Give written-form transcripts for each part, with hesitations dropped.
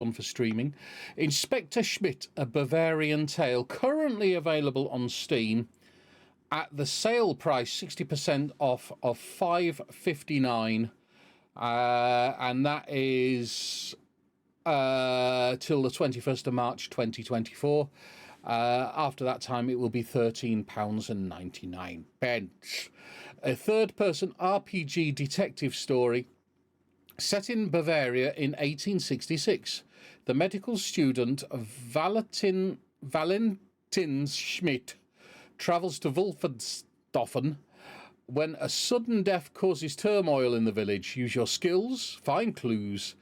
one for streaming. Inspector Schmidt, A Bavarian Tale, currently available on Steam at the sale price, 60% off of $5.59, and that is till the 21st of March 2024. After that time, it will be £13.99. A third-person RPG detective story set in Bavaria in 1866. The medical student Valentin Schmidt travels to Wolfenstoffen when a sudden death causes turmoil in the village. Use your skills, find clues,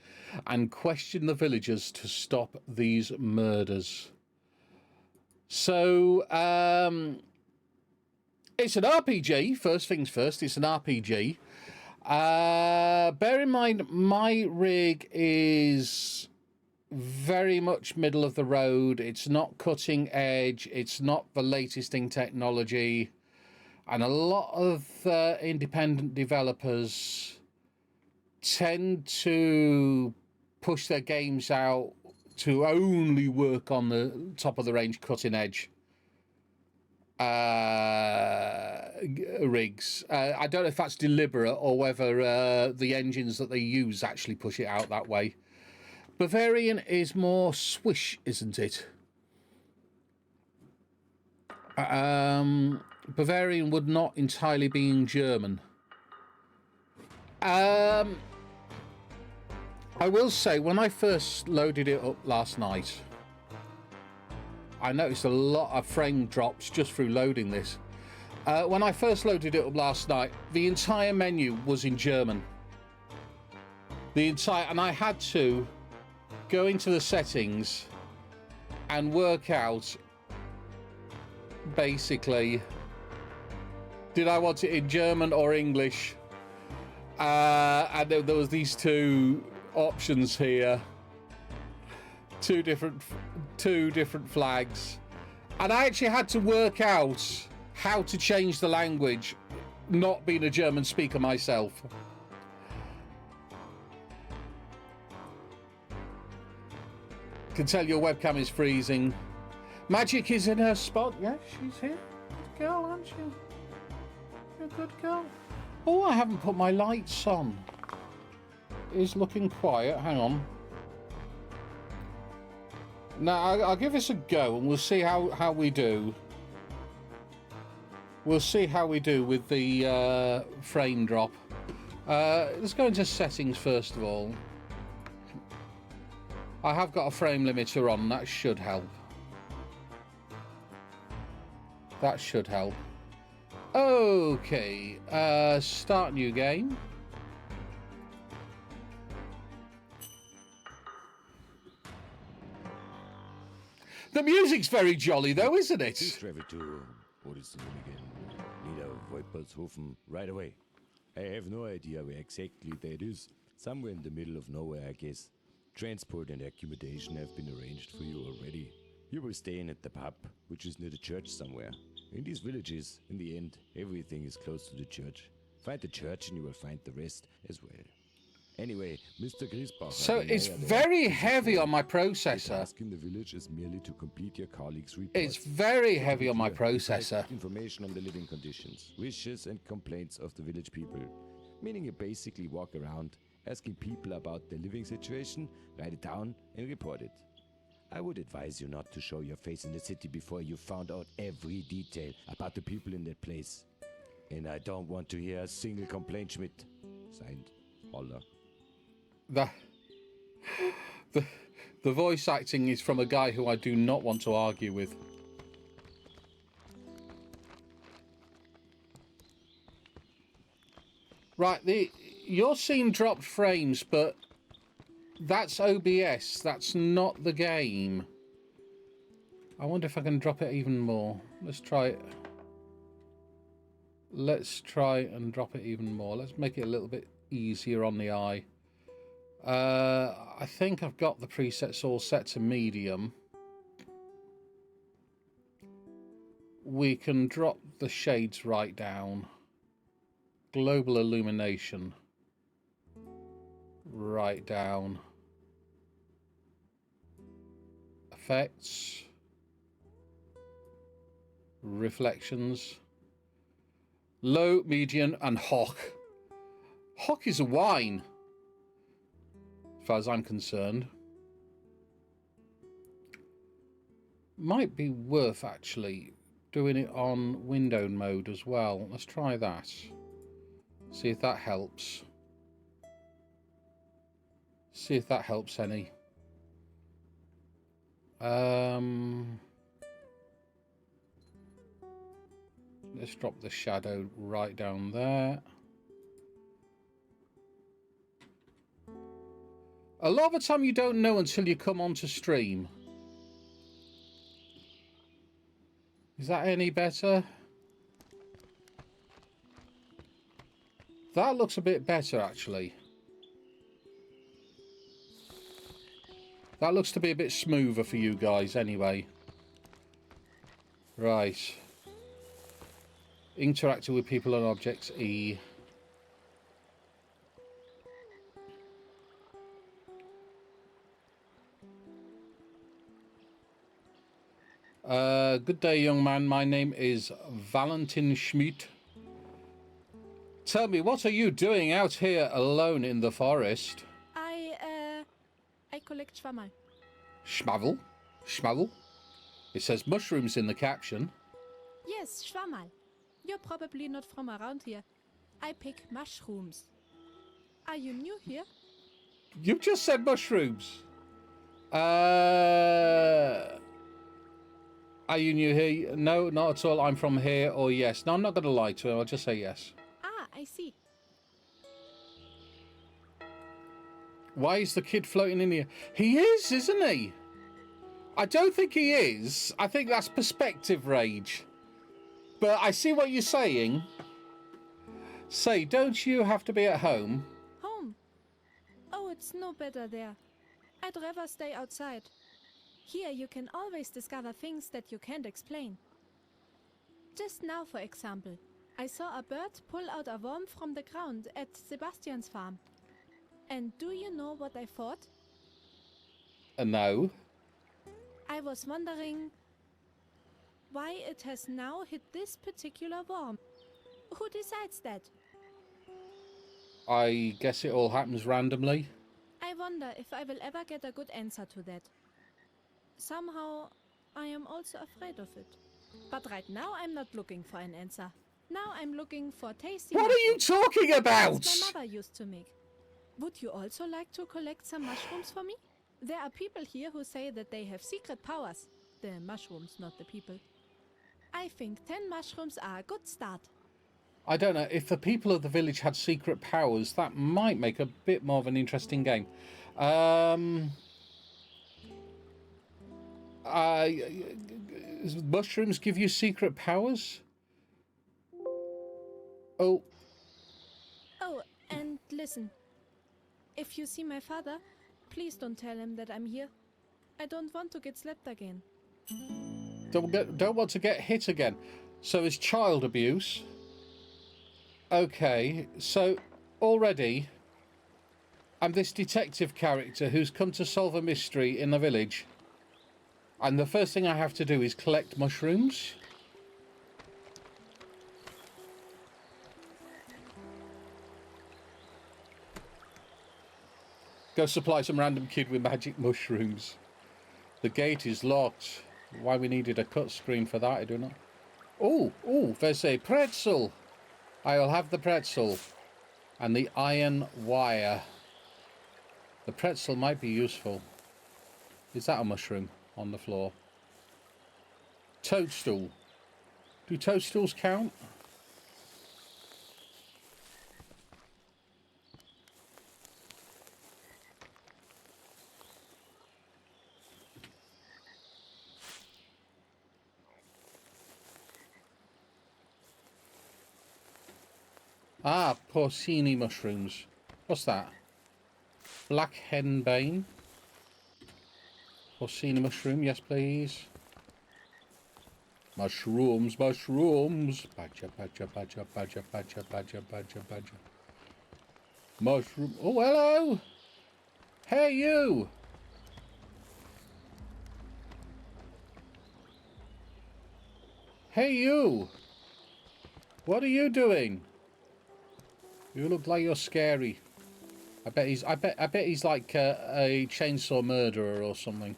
and question the villagers to stop these murders. So, it's an RPG. First things first, it's an RPG. Bear in mind, my rig is very much middle of the road. It's not cutting edge. It's not the latest in technology. And a lot of independent developers tend to push their games out to only work on the top of the range cutting edge rigs. I don't know if that's deliberate or whether the engines that they use actually push it out that way. Bavarian is more Swish, isn't it? Bavarian would not entirely be in German. I will say, when I first loaded it up last night, I noticed a lot of frame drops just through loading this. When I first loaded it up last night, the entire menu was in German. And I had to go into the settings and work out, basically, did I want it in German or English? And there was these two options here, two different flags, and I actually had to work out how to change the language, not being a German speaker myself. Can tell your webcam is freezing. Magic is in her spot. Yeah, she's here. Good girl, aren't you? You're a good girl. Oh, I haven't put my lights on. It is looking quiet. Hang on. Now, I'll give this a go and we'll see how we do. We'll see how we do with the frame drop. Let's go into settings first of all. I have got a frame limiter on. That should help. That should help. Okay. Start new game. The music's very jolly, though, isn't it? Please travel to, what is the name again? Niederwolpershofen right away. I have no idea where exactly that is. Somewhere in the middle of nowhere, I guess. Transport and accommodation have been arranged for you already. You will stay in at the pub, which is near the church somewhere. In these villages, in the end, everything is close to the church. Find the church and you will find the rest as well. Anyway, Mr. Griesbach. So it's very heavy on my processor. The task in the village is merely to complete your colleague's report. It's very heavy on my processor. Information on the living conditions, wishes and complaints of the village people. Meaning you basically walk around, asking people about their living situation, write it down and report it. I would advise you not to show your face in the city before you found out every detail about the people in that place. And I don't want to hear a single complaint, Schmidt. Signed, Holler. The voice acting is from a guy who I do not want to argue with. Right, you're seeing dropped frames, but that's OBS. That's not the game. I wonder if I can drop it even more. Let's try it. Let's try and drop it even more. Let's make it a little bit easier on the eye. I think I've got the presets all set to medium. We can drop the shades right down. Global illumination right down. effects. Reflections. Low, medium, and hock. Hock is a wine, as far as I'm concerned. Might be worth actually doing it on windowed mode as well. Let's try that. See if that helps. See if that helps any. Let's drop the shadow right down there. A lot of the time you don't know until you come onto stream. Is that any better? That looks a bit better, actually. That looks to be a bit smoother for you guys, anyway. Right. Interacting with people and objects, E. Good day, young man. My name is Valentin Schmidt. Tell me, what are you doing out here alone in the forest? I collect Schwammerl. Schmavel? Schmavel? It says mushrooms in the caption. Yes, Schwammerl. You're probably not from around here. I pick mushrooms. Are you new here? You just said mushrooms. Are you new here? No, not at all. I'm from here, or yes. No, I'm not going to lie to him. I'll just say yes. Ah, I see. Why is the kid floating in here? He is, isn't he? I don't think he is. I think that's perspective rage. But I see what you're saying. Say, don't you have to be at home? Home? Oh, it's no better there. I'd rather stay outside. Here you can always discover things that you can't explain. Just now, for example, I saw a bird pull out a worm from the ground at Sebastian's farm. And do you know what I thought? No. I was wondering why it has now hit this particular worm. Who decides that? I guess it all happens randomly. I wonder if I will ever get a good answer to that. Somehow, I am also afraid of it. But right now, I'm not looking for an answer. Now I'm looking for tasty What are you mushrooms. talking about? That's my mother used to make. Would you also like to collect some mushrooms for me? There are people here who say that they have secret powers. The mushrooms, not the people. I think 10 mushrooms are a good start. I don't know. If the people of the village had secret powers, that might make a bit more of an interesting game. Mushrooms give you secret powers? Oh. Oh, and listen. If you see my father, please don't tell him that I'm here. I don't want to get slapped again. Don't want to get hit again. So it's child abuse. Okay, so already I'm this detective character who's come to solve a mystery in the village. And the first thing I have to do is collect mushrooms. Go supply some random kid with magic mushrooms. The gate is locked. Why we needed a cut screen for that, I don't know. Oh, there's a pretzel. I'll have the pretzel. And the iron wire. The pretzel might be useful. Is that a mushroom on the floor? Toadstool. Do toadstools count? Ah, porcini mushrooms. What's that? Black henbane. Porcini mushroom, yes please. Mushrooms, mushrooms. Badger, badger, badger, badger, badger, badger, badger, badger. Mushroom. Oh, hello. Hey, you. Hey, you! What are you doing? You look like you're scary. I bet he's like a chainsaw murderer or something.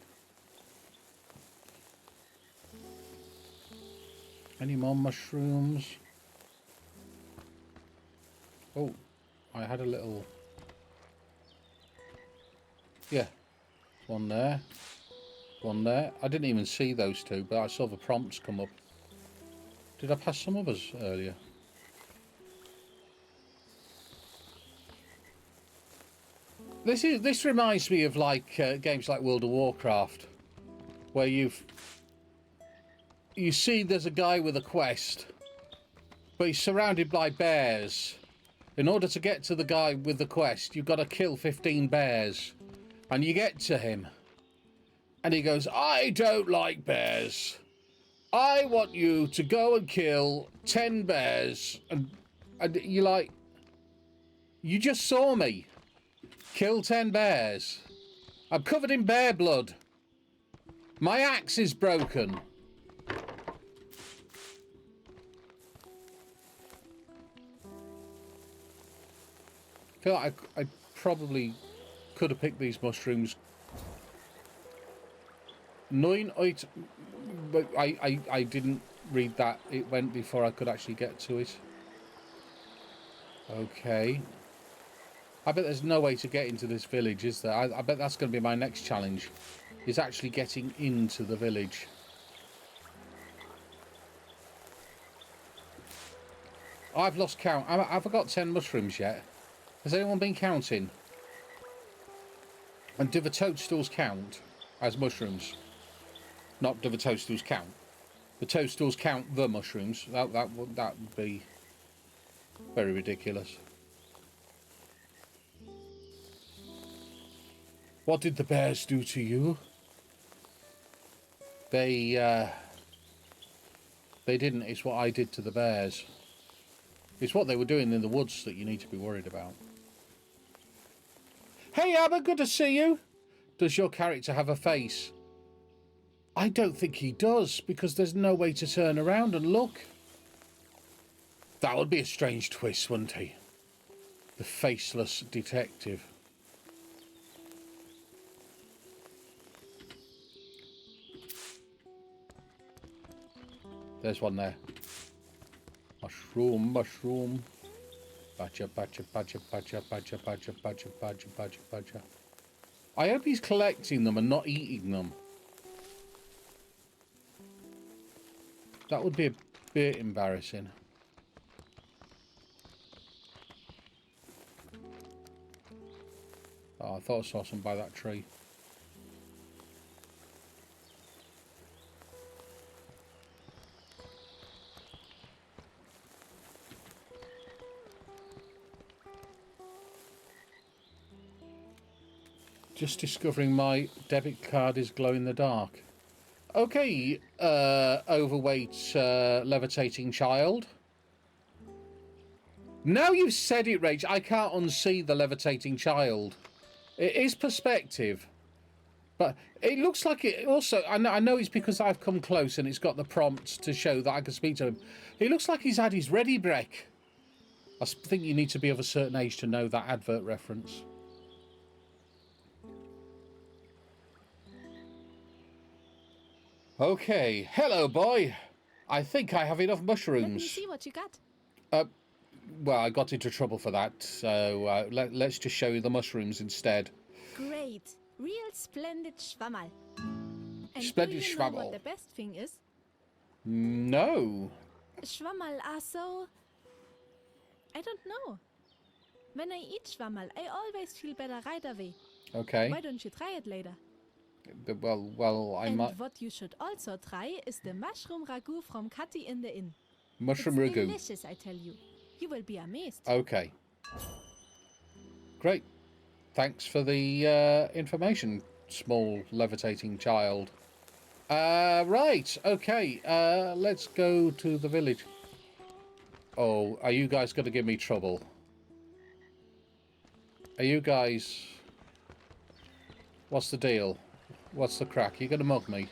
Any more mushrooms? Oh, I had a little... Yeah, one there. One there. I didn't even see those two, but I saw the prompts come up. Did I pass some others earlier? This reminds me of like games like World of Warcraft, where you see there's a guy with a quest, but he's surrounded by bears. In order to get to the guy with the quest, you've got to kill 15 bears, and you get to him, and he goes, "I don't like bears. I want you to go and kill 10 bears," and you're like, "You just saw me kill 10 bears. I'm covered in bear blood. My axe is broken." I feel like I probably could have picked these mushrooms. 9 8, but I didn't read that. It went before I could actually get to it. Okay. I bet there's no way to get into this village, is there? I bet that's going to be my next challenge, is actually getting into the village. I've lost count. Have I got 10 mushrooms yet? Has anyone been counting? And do the toadstools count as mushrooms? Not do the toadstools count. The toadstools count the mushrooms. That would be very ridiculous. What did the bears do to you? They didn't. It's what I did to the bears. It's what they were doing in the woods that you need to be worried about. Hey, Abba, good to see you. Does your character have a face? I don't think he does, because there's no way to turn around and look. That would be a strange twist, wouldn't he? The faceless detective. There's one there. Mushroom, mushroom. Badger, badger, badger, badger, badger, badger, badger, badger, badger, badger. I hope he's collecting them and not eating them. That would be a bit embarrassing. Oh, I thought I saw some by that tree. Just discovering my debit card is glow in the dark. Okay, overweight, levitating child. Now you've said it, Rach, I can't unsee the levitating child. It is perspective. But it looks like it also... I know it's because I've come close and it's got the prompts to show that I can speak to him. It looks like he's had his ready break. I think you need to be of a certain age to know that advert reference. Okay, hello, boy. I think I have enough mushrooms. Let me see what you got. Well, I got into trouble for that, so let's just show you the mushrooms instead. Great. Real splendid Schwammerl. And Splendid do you know Schwammerl. what the best thing is? No. Schwammerl are so... I don't know. When I eat Schwammerl, I always feel better right away. Okay. Why don't you try it later? Well, I And might... what you should also try is the mushroom ragu from Catty in the Inn. Mushroom It's ragu. delicious, I tell you. You will be amazed. Okay. Great. Thanks for the information, small levitating child. Right. Okay. Let's go to the village. Oh, are you guys going to give me trouble? Are you guys... What's the deal? What's the crack? You're going to mug me?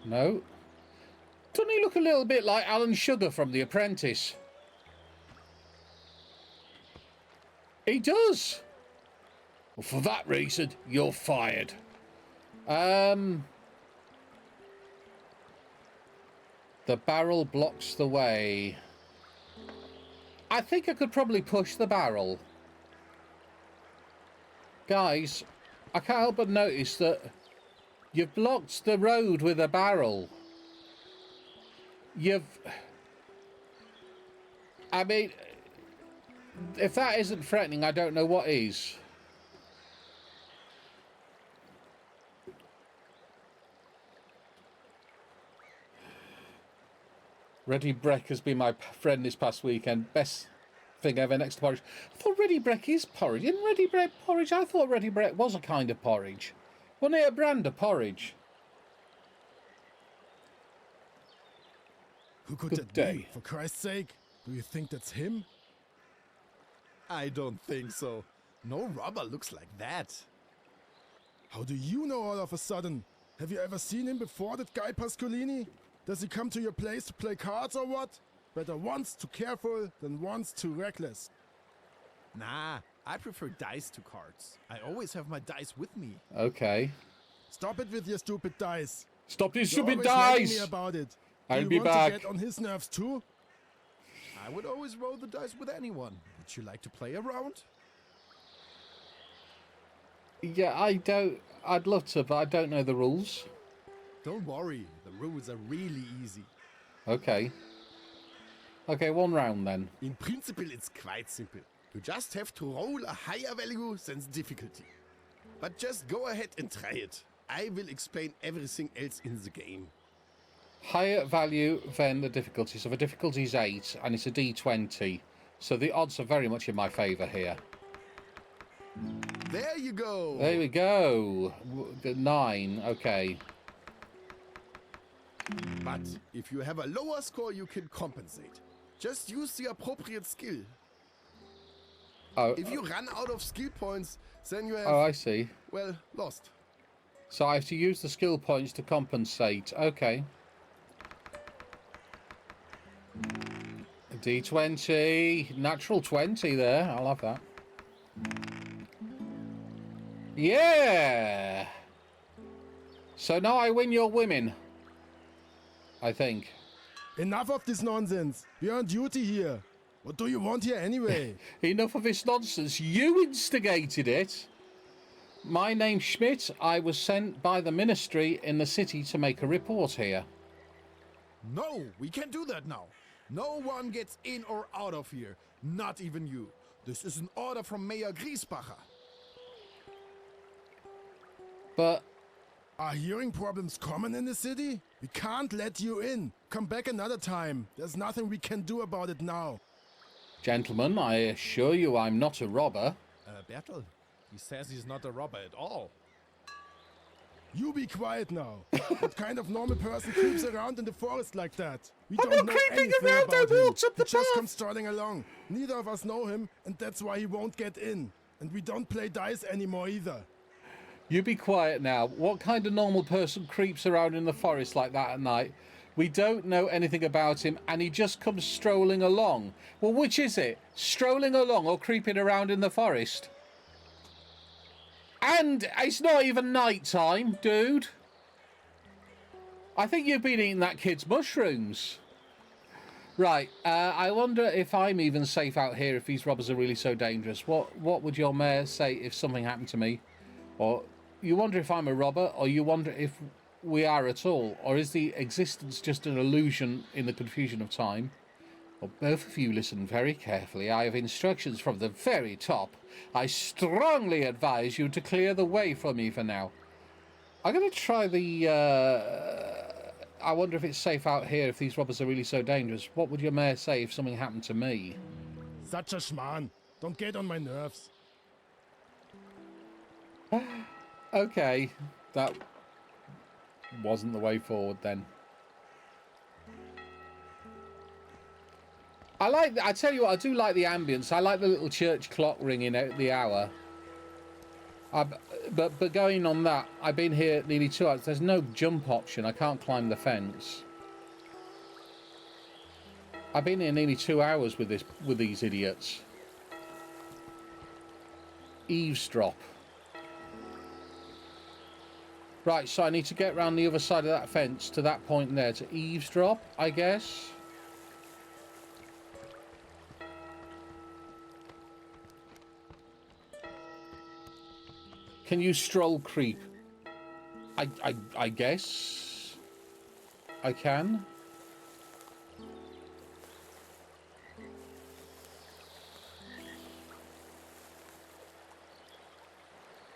No. Doesn't he look a little bit like Alan Sugar from The Apprentice? He does. Well, for that reason, you're fired. The barrel blocks the way. I think I could probably push the barrel. Guys, I can't help but notice that you've blocked the road with a barrel. I mean, if that isn't threatening, I don't know what is. Ready Breck has been my friend this past weekend. Best thing ever next to porridge. I thought Ready Breck is porridge. Isn't Ready Breck porridge? I thought Ready Breck was a kind of porridge. Wasn't it a brand of porridge? Who could Good that day. be? For Christ's sake, do you think that's him? I don't think so. No robber looks like that. How do you know all of a sudden? Have you ever seen him before, that guy Pascolini? Does he come to your place to play cards or what? Better once too careful than once too reckless. Nah, I prefer dice to cards. I always have my dice with me. Okay. Stop it with your stupid dice. Stop these You're stupid always nagging dice! me about it. I'll Do be you want back. to get on his nerves too? I would always roll the dice with anyone. Would you like to play around? Yeah, I'd love to, but I don't know the rules. Don't worry, the rules are really easy. Okay. Okay, one round then. In principle, it's quite simple. You just have to roll a higher value than the difficulty. But just go ahead and try it. I will explain everything else in the game. Higher value than the difficulty. So the difficulty is 8 and it's a D20. So the odds are very much in my favour here. There you go. There we go. 9. Okay. But if you have a lower score, you can compensate. Just use the appropriate skill. Oh, If you run out of skill points, then you have, oh, I see. well, lost. So I have to use the skill points to compensate. Okay. A D20. Natural 20 there. I'll have that. Yeah! So now I win your women. I think. Enough of this nonsense. We're on duty here. What do you want here anyway? Enough of this nonsense. You instigated it. My name's Schmidt. I was sent by the ministry in the city to make a report here. No, we can't do that now. No one gets in or out of here. Not even you. This is an order from Mayor Griesbacher. But Are hearing problems common in the city? We can't let you in. Come back another time. There's nothing we can do about it now. gentlemen, I assure you I'm not a robber. Bertel, he says he's not a robber at all. You be quiet now. What kind of normal person creeps around in the forest like that? We I'm don't not know creeping anything around, I about him. walked up the He just path. comes strutting along. Neither of us know him, and that's why he won't get in. And we don't play dice anymore either. You be quiet now. What kind of normal person creeps around in the forest like that at night? We don't know anything about him, and he just comes strolling along. Well, which is it? Strolling along or creeping around in the forest? And it's not even night time, dude. I think you've been eating that kid's mushrooms. Right, I wonder if I'm even safe out here if these robbers are really so dangerous. What would your mayor say if something happened to me? Or you wonder if I'm a robber, or you wonder if we are at all, or is the existence just an illusion in the confusion of time? Well, both of you listen very carefully. I have instructions from the very top. I strongly advise you to clear the way for me for now. I'm going to try the... I wonder if it's safe out here if these robbers are really so dangerous. What would your mayor say if something happened to me? Such a schmarrn. Don't get on my nerves. Okay, that wasn't the way forward then. I tell you what, I do like the ambience. I like the little church clock ringing out the hour. But going on that, I've been here nearly 2 hours. There's no jump option. I can't climb the fence. I've been here nearly 2 hours with these idiots. Eavesdrop. Right, so I need to get round the other side of that fence to that point there to eavesdrop, I guess. Can you stroll creep? I guess I can.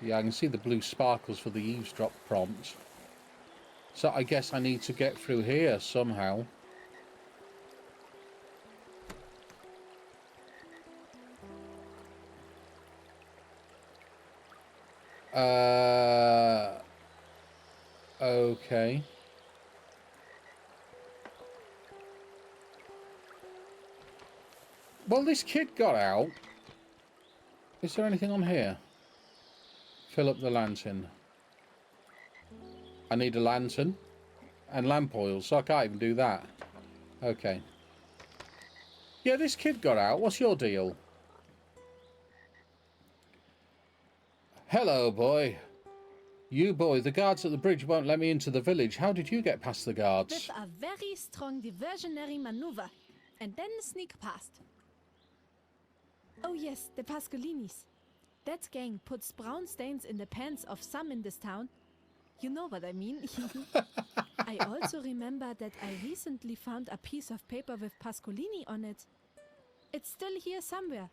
Yeah, I can see the blue sparkles for the eavesdrop prompt. So I guess I need to get through here somehow. Okay. Well, this kid got out. Is there anything on here? Fill up the lantern. I need a lantern and lamp oil, so I can't even do that. Okay. Yeah, this kid got out. What's your deal? Hello, boy. You, boy, the guards at the bridge won't let me into the village. How did you get past the guards? With a very strong diversionary maneuver, and then sneak past. Oh yes, the Pascolinis. That gang puts brown stains in the pants of some in this town. You know what I mean. I also remember that I recently found a piece of paper with Pascolini on it. It's still here somewhere.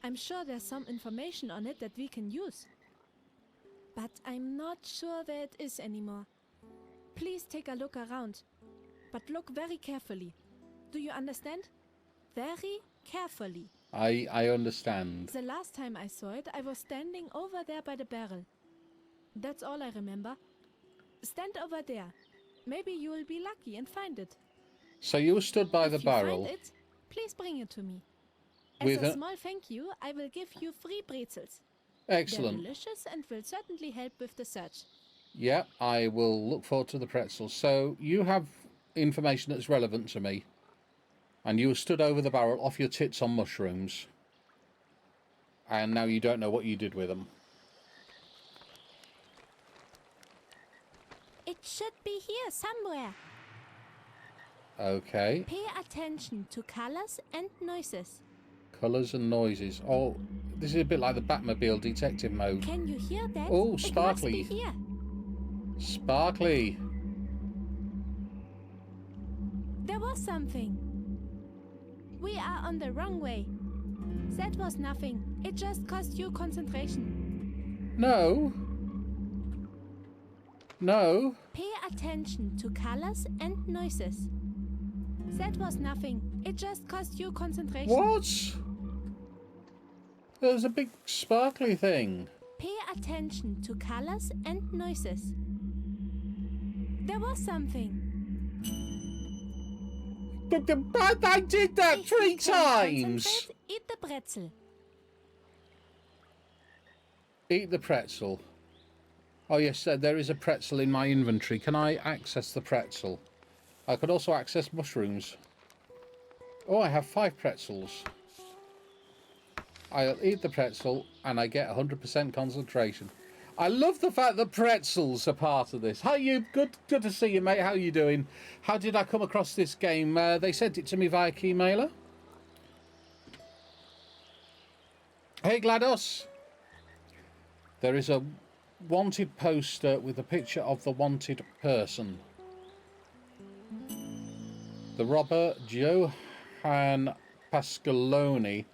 I'm sure there's some information on it that we can use. But I'm not sure where it is anymore. Please take a look around. But look very carefully. Do you understand? Very carefully. I understand. The last time I saw it, I was standing over there by the barrel. That's all I remember. Stand over there. Maybe you will be lucky and find it. So you were stood by the If barrel. you find it, please bring it to me. As With a a- small thank you, I will give you free pretzels. Excellent. They're delicious and will certainly help with the search. Yeah, I will look forward to the pretzels. So you have information that's relevant to me. And you were stood over the barrel off your tits on mushrooms. And now you don't know what you did with them. It should be here somewhere. Okay. Pay attention to colors and noises. Colours and noises. Oh, this is a bit like the Batmobile detective mode. Can you hear that? Oh, It sparkly. must be here. Sparkly. There was something. We are on the wrong way. That was nothing. It just cost you concentration. No. No. Pay attention to colors and noises. That was nothing. It just cost you concentration. What? There's a big sparkly thing. Pay attention to colors and noises. There was something. But I did that If you 3 can times. concentrate, eat the pretzel. Eat the pretzel. Oh yes, there is a pretzel in my inventory. Can I access the pretzel? I could also access mushrooms. Oh, I have 5 pretzels. I'll eat the pretzel and I get 100% concentration. I love the fact that pretzels are part of this. How you? Good to see you, mate. How you doing? How did I come across this game? They sent it to me via Keymailer. Hey, GLaDOS. There is a wanted poster with a picture of the wanted person. The robber Johann Pascaloni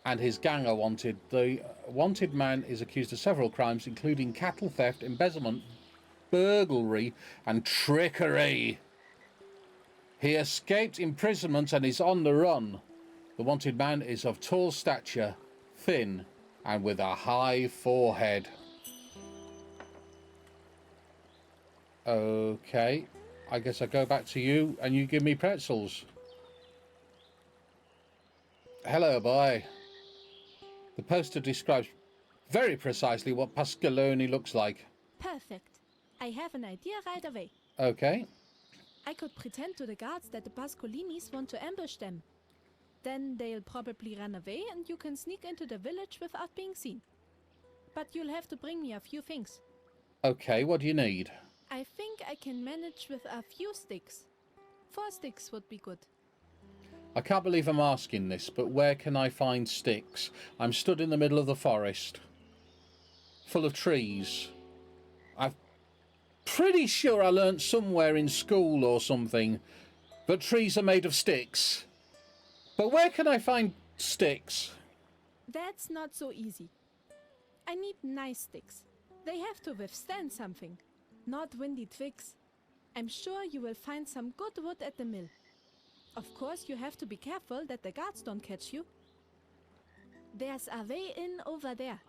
and his gang are wanted. The wanted man is accused of several crimes, including cattle theft, embezzlement, burglary, and trickery. He escaped imprisonment and is on the run. The wanted man is of tall stature, thin, and with a high forehead. Okay, I guess I go back to you and you give me pretzels. Hello, boy. The poster describes very precisely what Pascaloni looks like. Perfect. I have an idea right away. Okay. I could pretend to the guards that the Pascolinis want to ambush them. Then they'll probably run away and you can sneak into the village without being seen. But you'll have to bring me a few things. Okay, what do you need? I think I can manage with a few sticks. 4 sticks would be good. I can't believe I'm asking this, but where can I find sticks? I'm stood in the middle of the forest, full of trees. I'm pretty sure I learnt somewhere in school or something that trees are made of sticks. But where can I find sticks? That's not so easy. I need nice sticks. They have to withstand something, not windy twigs. I'm sure you will find some good wood at the mill. Of course, you have to be careful that the guards don't catch you. There's a way in over there.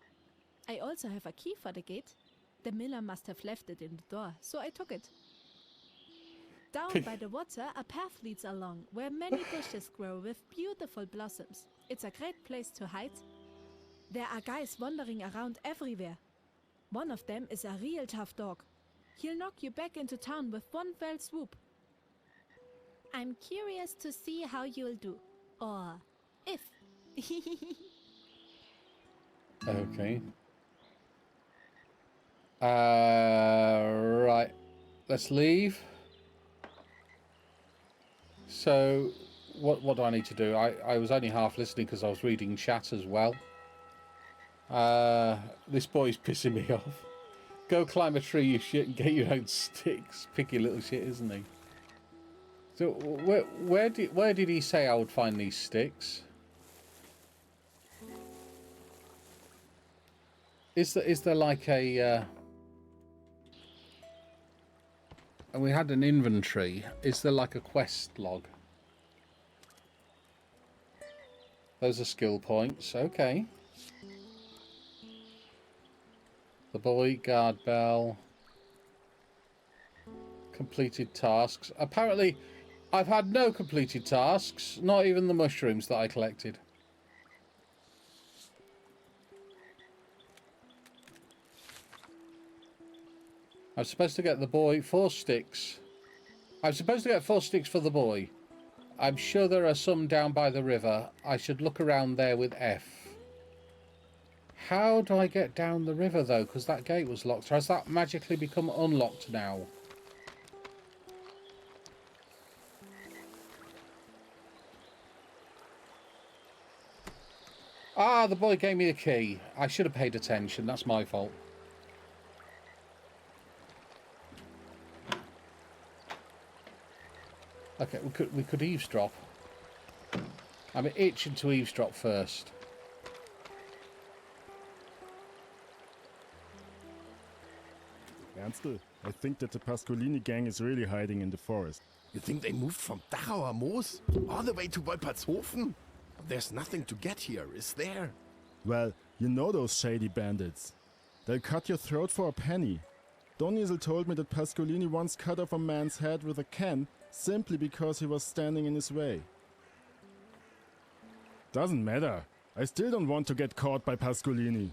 I also have a key for the gate. The miller must have left it in the door, so I took it. Down by the water, a path leads along, where many bushes grow with beautiful blossoms. It's a great place to hide. There are guys wandering around everywhere. One of them is a real tough dog. He'll knock you back into town with one fell swoop. I'm curious to see how you'll do. Or if. Okay. Right. Let's leave. So, what do I need to do? I was only half listening because I was reading chat as well. This boy's pissing me off. Go climb a tree, you shit, and get your own sticks. Picky little shit, isn't he? So, where did he say I would find these sticks? Is there like a... And we had an inventory. Is there like a quest log? Those are skill points. Okay. The boy, guard bell. Completed tasks. Apparently, I've had no completed tasks. Not even the mushrooms that I collected. I'm supposed to get the boy 4 sticks. I'm supposed to get 4 sticks for the boy. I'm sure there are some down by the river. I should look around there with F. How do I get down the river though? Because that gate was locked. Has that magically become unlocked now? Ah, the boy gave me a key. I should have paid attention. That's my fault. Okay, we could eavesdrop. I'm itching to eavesdrop first. Ernstl, I think that the Pascolini gang is really hiding in the forest. You think they moved from Dachauer Moos all the way to Wolpertshofen? There's nothing to get here, is there? Well, you know those shady bandits. They'll cut your throat for a penny. Donizel told me that Pascolini once cut off a man's head with a can simply because he was standing in his way. Doesn't matter. I still don't want to get caught by Pascolini.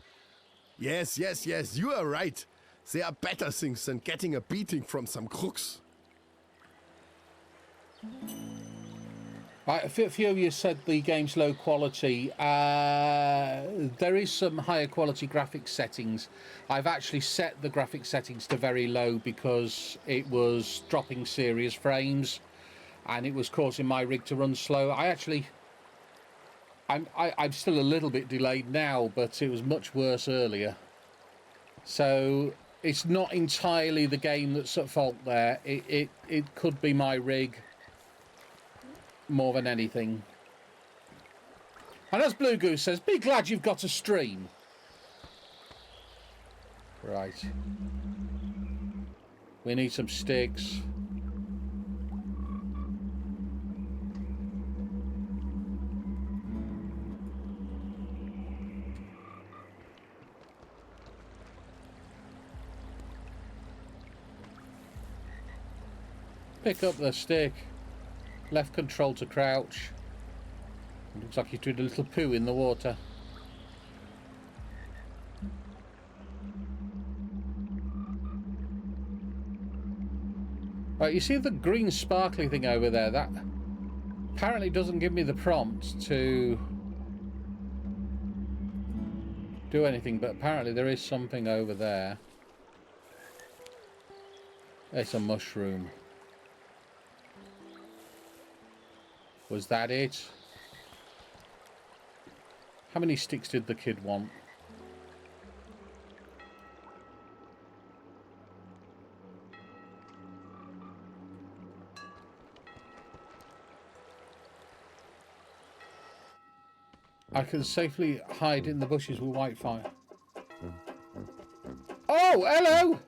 Yes, you are right. There are better things than getting a beating from some crooks. A few of you said the game's low quality. There is some higher quality graphics settings. I've actually set the graphic settings to very low because it was dropping serious frames and it was causing my rig to run slow. I'm still a little bit delayed now, but it was much worse earlier. So it's not entirely the game that's at fault there. It could be my rig more than anything. And as Blue Goose says, be glad you've got a stream. Right. We need some sticks. Pick up the stick. Left control to crouch. Looks like he's doing a little poo in the water. Right, you see the green sparkly thing over there? That apparently doesn't give me the prompt to do anything, but apparently there is something over there. It's a mushroom. Was that it? How many sticks did the kid want? I can safely hide in the bushes with white fire. Oh, hello!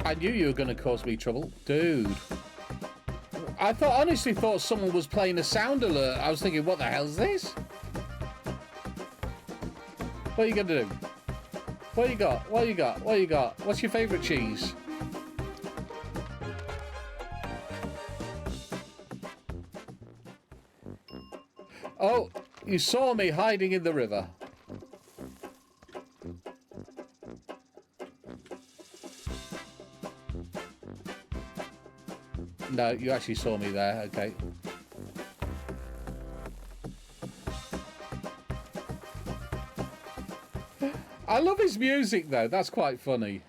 I knew you were going to cause me trouble. Dude. I honestly thought someone was playing a sound alert. I was thinking, what the hell's this? What are you going to do? What you got? What you got? What you got? What's your favourite cheese? Oh, you saw me hiding in the river. No, you actually saw me there, okay. I love his music though, that's quite funny.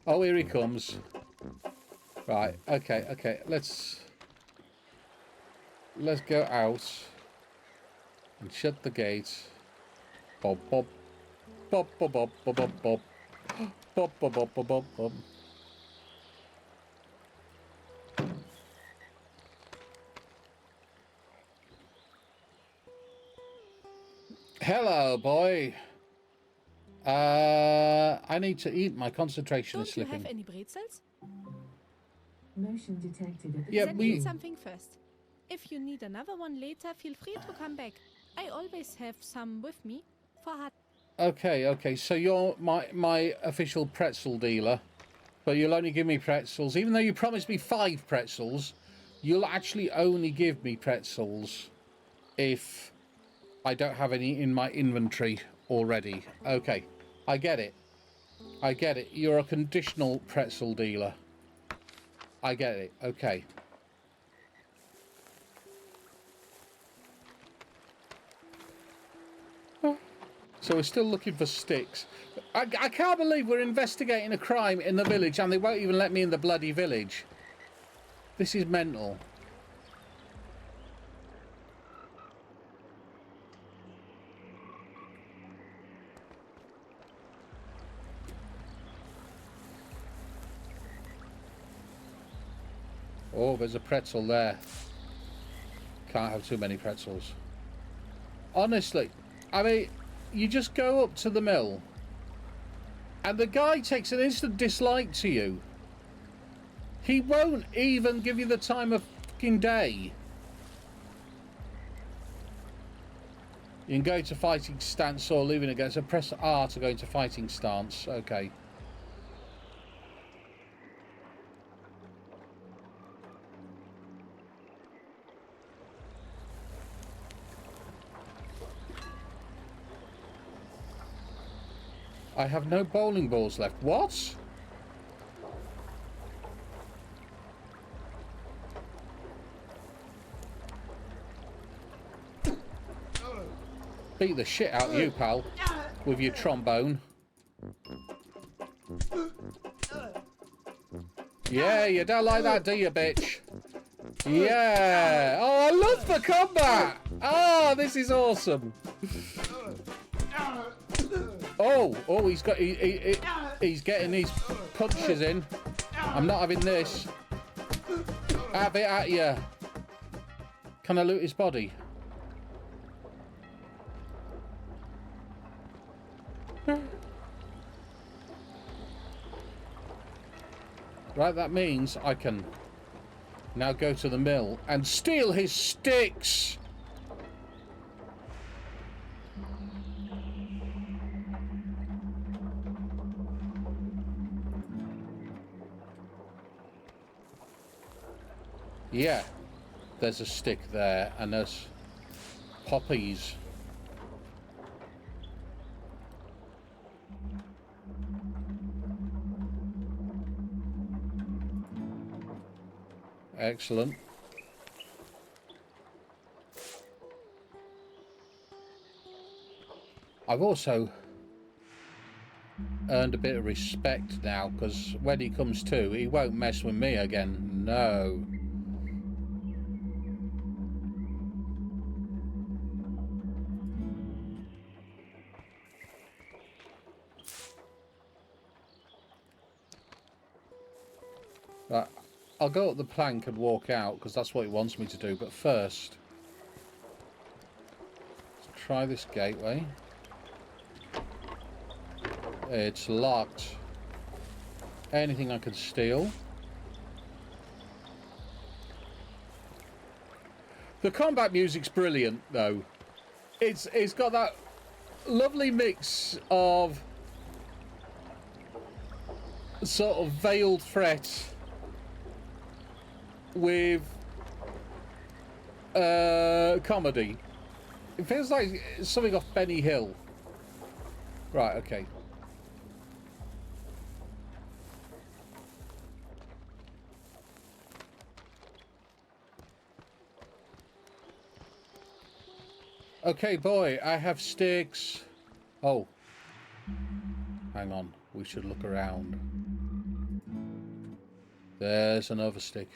Oh, here he comes. Right, okay, let's go out and shut the gate. Bob, bob, bob, bob, bob, bob, bob, bob. Bob, bob, bob, bob, bob, bob. Hello, boy. I need to eat. My concentration is Don't you slipping. have any bretzels? Motion detected. Yeah, Then we. eat something first. If you need another one later, feel free to come back. I always have some with me for hot. Okay. So you're my official pretzel dealer, but you'll only give me pretzels, even though you promised me 5 pretzels. You'll actually only give me pretzels if I don't have any in my inventory already. Okay, I get it. You're a conditional pretzel dealer. I get it. Okay. So we're still looking for sticks. I can't believe we're investigating a crime in the village and they won't even let me in the bloody village. This is mental. Oh, there's a pretzel there. Can't have too many pretzels. Honestly, I mean, you just go up to the mill and the guy takes an instant dislike to you. He won't even give you the time of fucking day. You can go to fighting stance or leaving it go. So press R to go into fighting stance. Okay. I have no bowling balls left. What? Beat the shit out of you, pal, with your trombone. Yeah, you don't like that, do you, bitch? Yeah. Oh, I love the combat. Oh, this is awesome. Oh, he's got he's getting these punches in. I'm not having this. Have it at you. Can I loot his body? Right, that means I can now go to the mill and steal his sticks. Yeah. There's a stick there, and there's poppies. Excellent. I've also earned a bit of respect now, because when he comes to, he won't mess with me again. No. Right, I'll go up the plank and walk out, because that's what he wants me to do. But first, let's try this gateway. It's locked. Anything I can steal? The combat music's brilliant, though. It's got that lovely mix of sort of veiled threat with comedy. It feels like something off Benny Hill. Right, okay. Okay, boy, I have sticks. Oh. Hang on, we should look around. There's another stick.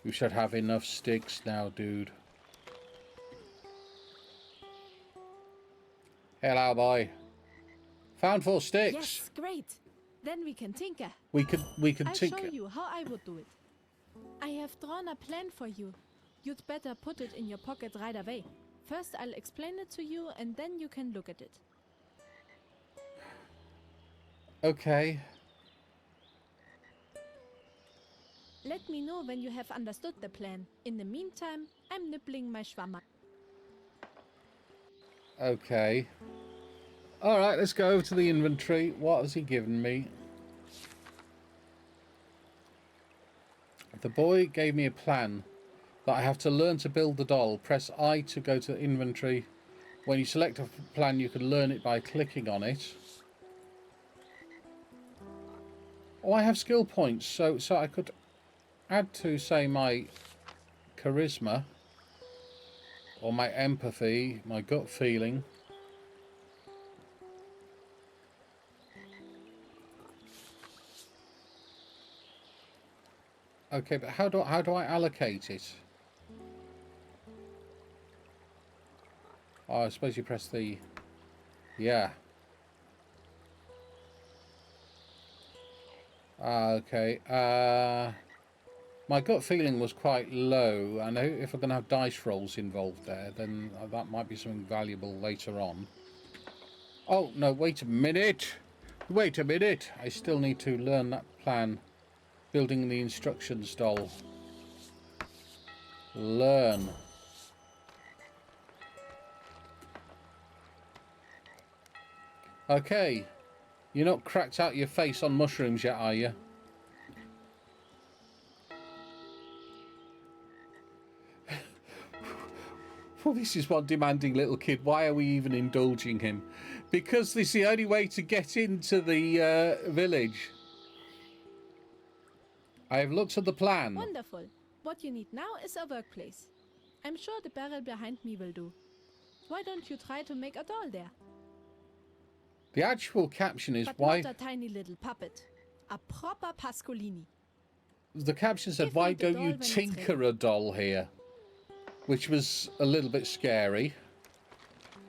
You should have enough sticks now, dude. Hello, boy. Found 4 sticks. Yes, great. Then we can tinker. We could I'll tinker. show you how I would do it. I have drawn a plan for you. You'd better put it in your pocket right away. First, I'll explain it to you, and then you can look at it. Okay. Let me know when you have understood the plan. In the meantime, I'm nibbling my shawarma. Okay. Alright, let's go over to the inventory. What has he given me? The boy gave me a plan that I have to learn to build the doll. Press I to go to inventory. When you select a plan, you can learn it by clicking on it. Oh, I have skill points, so I could add to, say, my charisma or my empathy, my gut feeling. Okay, but how do I allocate it? Oh, I suppose you press the... Yeah. Okay. My gut feeling was quite low, and if I'm going to have dice rolls involved there, then that might be something valuable later on. Oh, no, wait a minute. Wait a minute. I still need to learn that plan. Building the instructions doll. Learn. Okay. You're not cracked out your face on mushrooms yet, are you? Well, this is one demanding little kid. Why are we even indulging him? Because this is the only way to get into the village. I have looked at the plan. Wonderful. What you need now is a workplace. I'm sure the barrel behind me will do. Why don't you try to make a doll there? The actual caption is But why... not a tiny little puppet. A proper Pascolini. The caption said, Give why me the don't doll you when it's tinker ready." a doll here? Which was a little bit scary.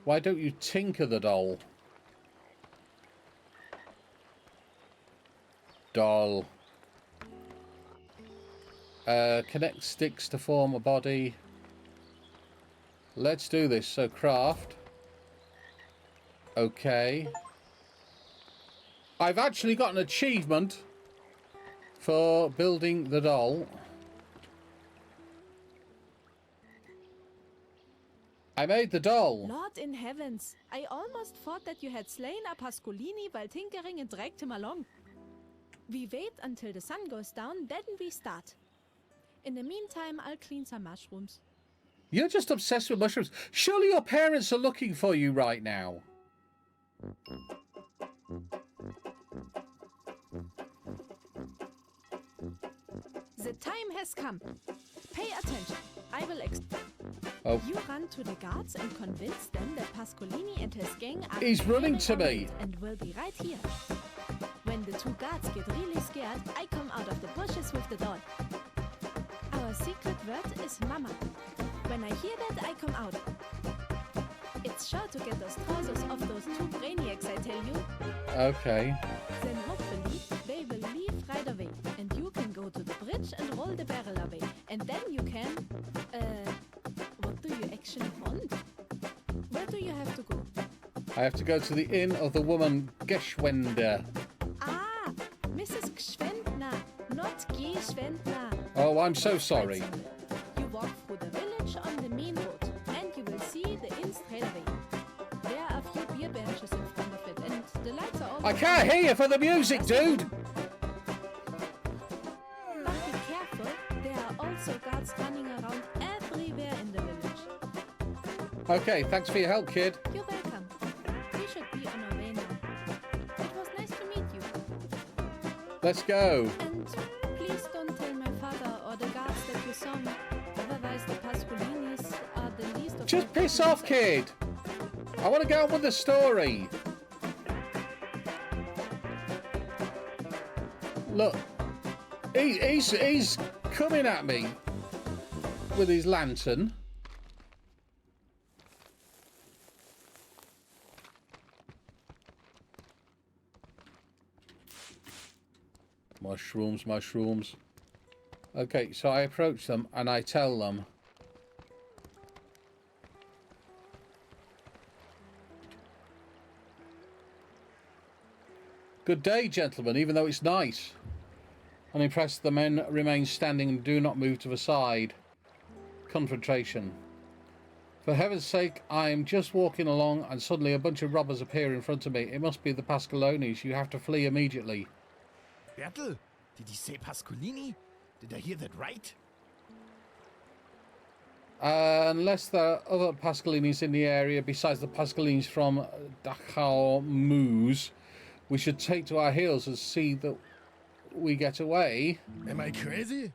Why don't you tinker the doll? Doll. Connect sticks to form a body. Let's do this. So craft. Okay. I've actually got an achievement for building the doll. I made the doll. Lord in heavens, I almost thought that you had slain a Pascolini while tinkering and dragged him along. We wait until the sun goes down, then we start. In the meantime, I'll clean some mushrooms. You're just obsessed with mushrooms. Surely your parents are looking for you right now. The time has come. Pay attention. I will Oh. You run to the guards and convince them that Pascolini and his gang are He's running to me. armed and will be right here. When the two guards get really scared, I come out of the bushes with the doll. Our secret word is Mama. When I hear that, I come out. It's sure to get those trousers off those two brainiacs, I tell you. Okay. Then hopefully they will leave right away, and you can go to the bridge and roll the barrel away. And then you can... what do you actually want? Where do you have to go? I have to go to the inn of the woman Geschwender. Ah, Mrs. Gschwendner, not Geschwendner. Oh, I'm so Quite sorry. simple. You walk through the village on the main road, and you will see the inn straight away. There are a few beer benches in front of it, and the lights are all... I can't hear you for the music, dude. But be careful, there are also guards running around everywhere in the village. Okay, thanks for your help, kid. You're welcome. We should be on our way now. It was nice to meet you. Let's go. And please don't tell my father or the guards that you saw me. Otherwise the Pascolinis are the least of Just my piss problems. off, kid. I want to go on with the story. Look, he's coming at me with his lantern. Mushrooms, mushrooms. Okay, so I approach them and I tell them, "Good day, gentlemen, even though it's night." Unimpressed, the men remain standing and do not move to the side. Confrontation. For heaven's sake, I am just walking along and suddenly a bunch of robbers appear in front of me. It must be the Pascalonis. You have to flee immediately. Bertel, did he say Pascolini? Did I hear that right? Unless there are other Pascalinis in the area besides the Pascalinis from Dachau Moose, we should take to our heels and see that we get away. Am I crazy?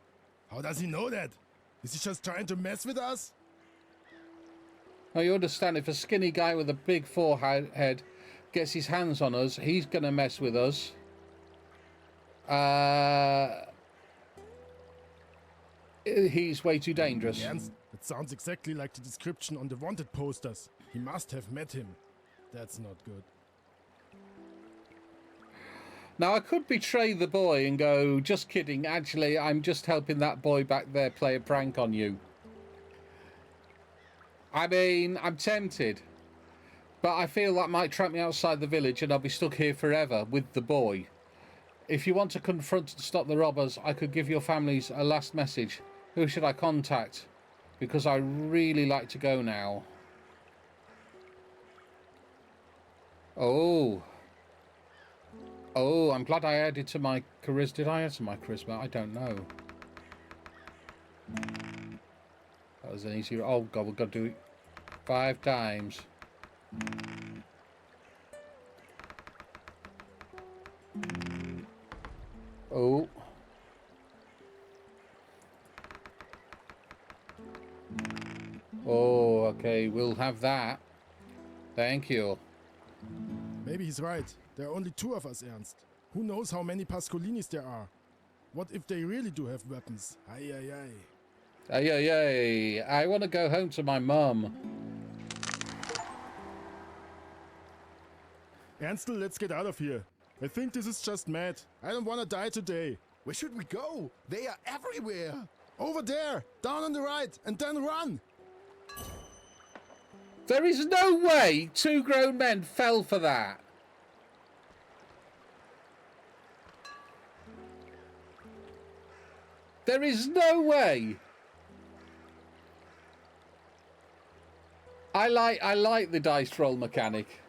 How does he know that? Is he just trying to mess with us? Now you understand, if a skinny guy with a big forehead gets his hands on us, he's going to mess with us. He's way too dangerous. Ernst, it sounds exactly like the description on the wanted posters. He must have met him. That's not good. Now, I could betray the boy and go, just kidding, actually, I'm just helping that boy back there play a prank on you. I mean, I'm tempted. But I feel that might trap me outside the village and I'll be stuck here forever with the boy. If you want to confront and stop the robbers, I could give your families a last message. Who should I contact? Because I really like to go now. Oh, I'm glad I added to my charisma. Did I add to my charisma? I don't know. That was an easy... Oh, God, we've got to do it 5 times. Oh. Oh, okay, we'll have that. Thank you. Maybe he's right. There are only 2 of us, Ernst. Who knows how many Pascolinis there are? What if they really do have weapons? Ay, ay, ay. Ay, ay, ay. I want to go home to my mum. Ernstl, let's get out of here. I think this is just mad. I don't want to die today. Where should we go? They are everywhere. Over there! Down on the right! And then run! There is no way 2 grown men fell for that. There is no way. I like the dice roll mechanic.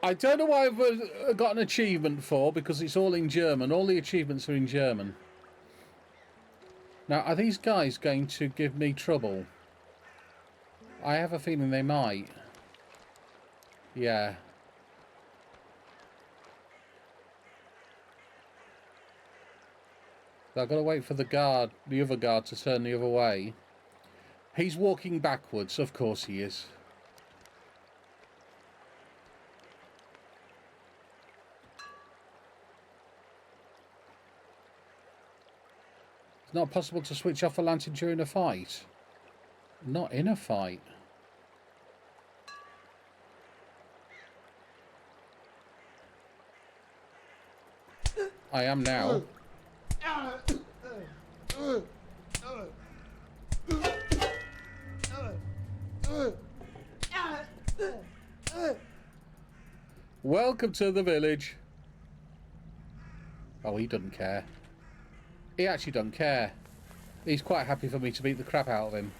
I don't know why I've got an achievement for, because it's all in German. All the achievements are in German. Now, are these guys going to give me trouble? I have a feeling they might. Yeah. I've got to wait for the other guard to turn the other way. He's walking backwards, of course he is. It's not possible to switch off a lantern during a fight. Not in a fight. I am now. Welcome to the village. Oh, he doesn't care. He actually doesn't care. He's quite happy for me to beat the crap out of him.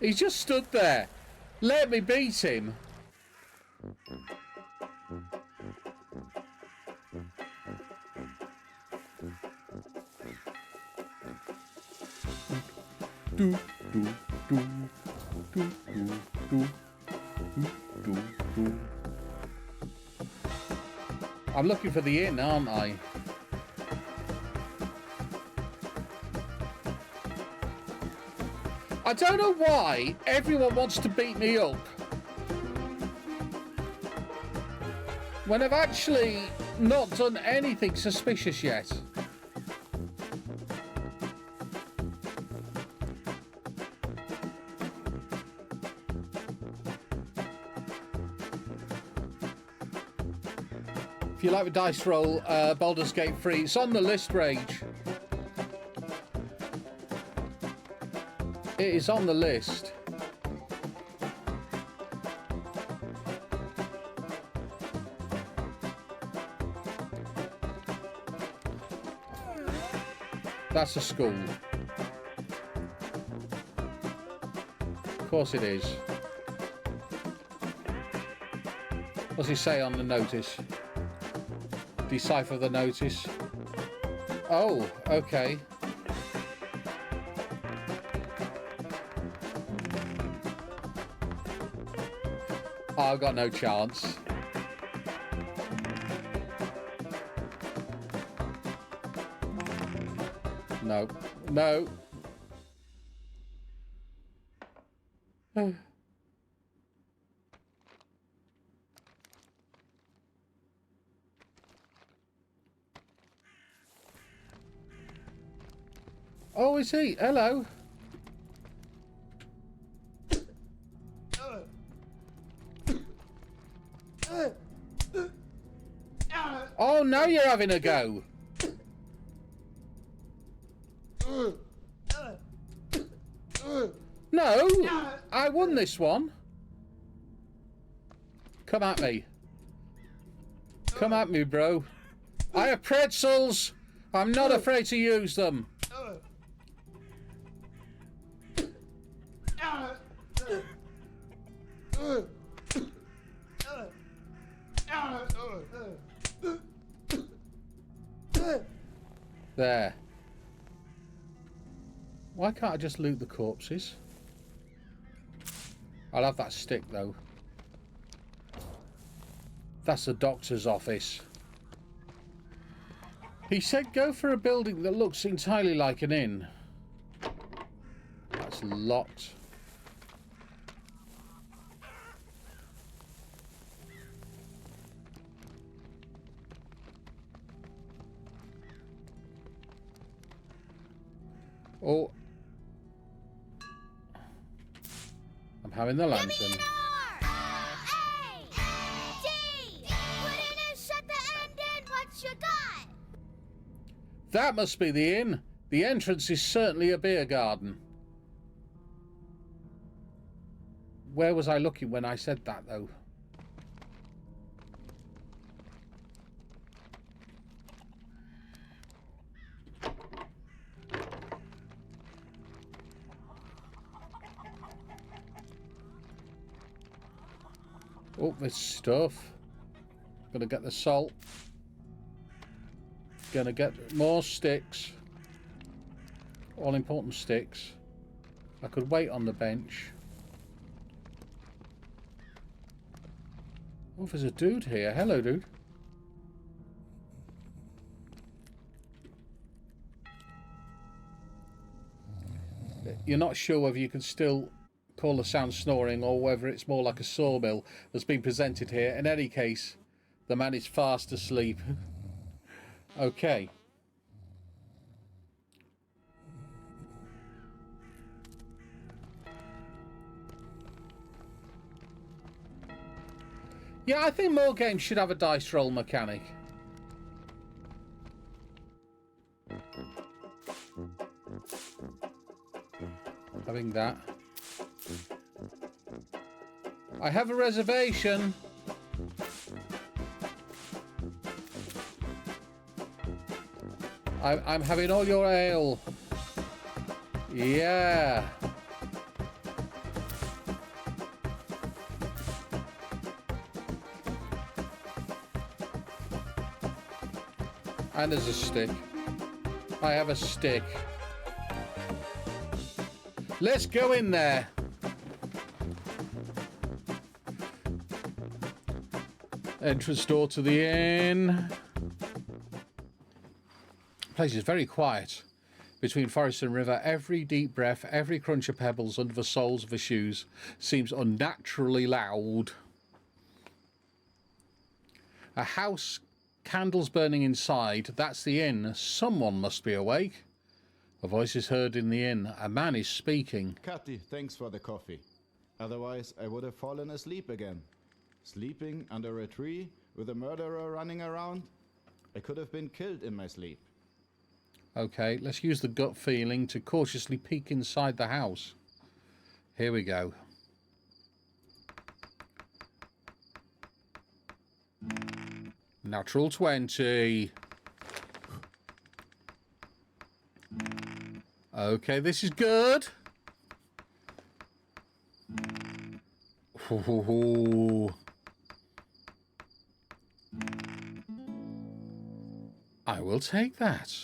He's just stood there. Let me beat him. Do, do, do, do, do, do, do, do. I'm looking for the inn, aren't I? I don't know why everyone wants to beat me up when I've actually not done anything suspicious yet. If you like the dice roll, Baldur's Gate 3, it's on the list, Rage. It is on the list. That's a school. Of course it is. What's he say on the notice? Decipher the notice. Oh, okay. I've got no chance. No. No. Oh, is he? Hello. Oh, now you're having a go. No, I won this one. Come at me. Come at me, bro. I have pretzels. I'm not afraid to use them. There. Why can't I just loot the corpses? I'll have that stick, though. That's the doctor's office. He said go for a building that looks entirely like an inn. That's locked. Oh. I'm having the lantern. Give me an R! A! D! Put in and shut the end in. What you got? That must be the inn. The entrance is certainly a beer garden. Where was I looking when I said that, though? Oh, this stuff. Gonna get the salt. Gonna get more sticks. All important sticks. I could wait on the bench. Oh, there's a dude here. Hello, dude. You're not sure whether you can still call the sound snoring or whether it's more like a sawmill that's been presented here. In any case, the man is fast asleep. Okay. Yeah, I think more games should have a dice roll mechanic. Having that. I have a reservation. I'm having all your ale. Yeah. And there's a stick. I have a stick. Let's go in there. Entrance door to the inn. Place is very quiet. Between forest and river, every deep breath, every crunch of pebbles under the soles of the shoes seems unnaturally loud. A house, candles burning inside. That's the inn. Someone must be awake. A voice is heard in the inn. A man is speaking. Cathy, thanks for the coffee. Otherwise, I would have fallen asleep again. Sleeping under a tree with a murderer running around? I could have been killed in my sleep. Okay, let's use the gut feeling to cautiously peek inside the house. Here we go. Natural 20. Okay, this is good. Ooh. I will take that.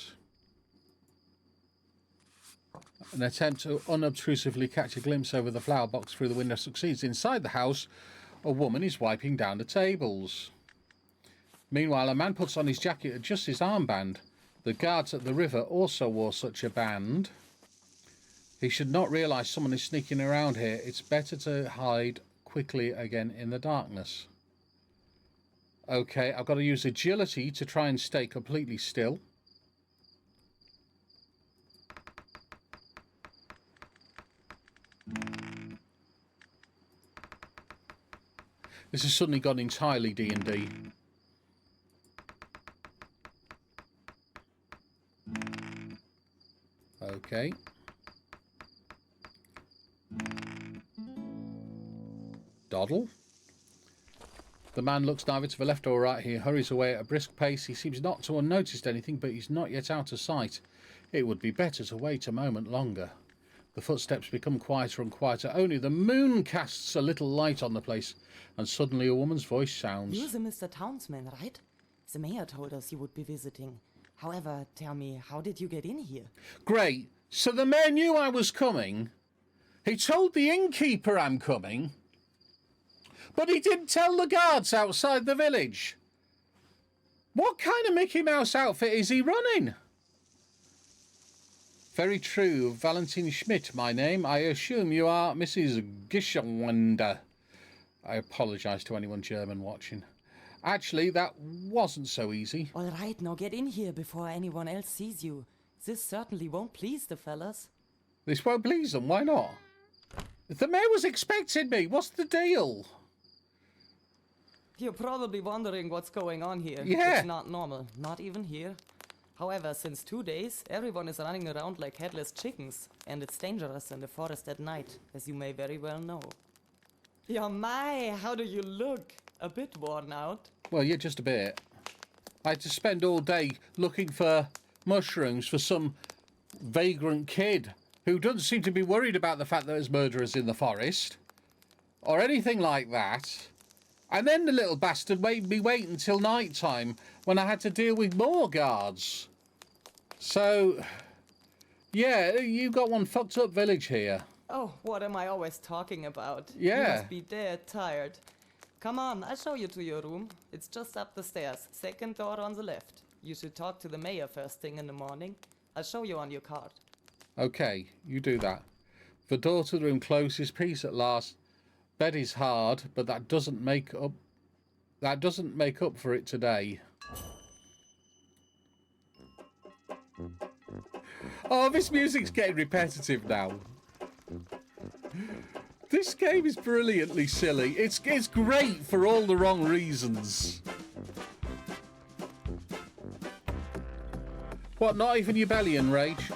An attempt to unobtrusively catch a glimpse over the flower box through the window succeeds. Inside the house, a woman is wiping down the tables. Meanwhile, a man puts on his jacket, adjusts his armband. The guards at the river also wore such a band. He should not realise someone is sneaking around here. It's better to hide quickly again in the darkness. Okay, I've got to use agility to try and stay completely still. This has suddenly gone entirely D&D. Okay. Doddle. The man looks neither to the left or right. He hurries away at a brisk pace. He seems not to have noticed anything, but he's not yet out of sight. It would be better to wait a moment longer. The footsteps become quieter and quieter. Only the moon casts a little light on the place, and suddenly a woman's voice sounds. You're the Mr. Townsman, right? The mayor told us you would be visiting. However, tell me, how did you get in here? Great. So the mayor knew I was coming. He told the innkeeper I'm coming. But he didn't tell the guards outside the village. What kind of Mickey Mouse outfit is he running? Very true. Valentine Schmidt, my name. I assume you are Mrs. Gischwander. I apologise to anyone German watching. Actually, that wasn't so easy. All right, now get in here before anyone else sees you. This certainly won't please the fellas. This won't please them. Why not? The mayor was expecting me. What's the deal? You're probably wondering what's going on here. Yeah. It's not normal, not even here. However, since 2 days, everyone is running around like headless chickens, and it's dangerous in the forest at night, as you may very well know. Yeah, my, how do you look? A bit worn out. Well, yeah, just a bit. I had to spend all day looking for mushrooms for some vagrant kid who doesn't seem to be worried about the fact that there's murderers in the forest or anything like that. And then the little bastard made me wait until night time when I had to deal with more guards. So, yeah, you got one fucked up village here. Oh, what am I always talking about? Yeah. You must be dead tired. Come on, I'll show you to your room. It's just up the stairs, second door on the left. You should talk to the mayor first thing in the morning. I'll show you on your card. Okay, you do that. The door to the room closes, peace at last. Bed is hard, but that doesn't make up for it today. Oh, this music's getting repetitive now. This game is brilliantly silly. It's great for all the wrong reasons. What, not even your belly and rage?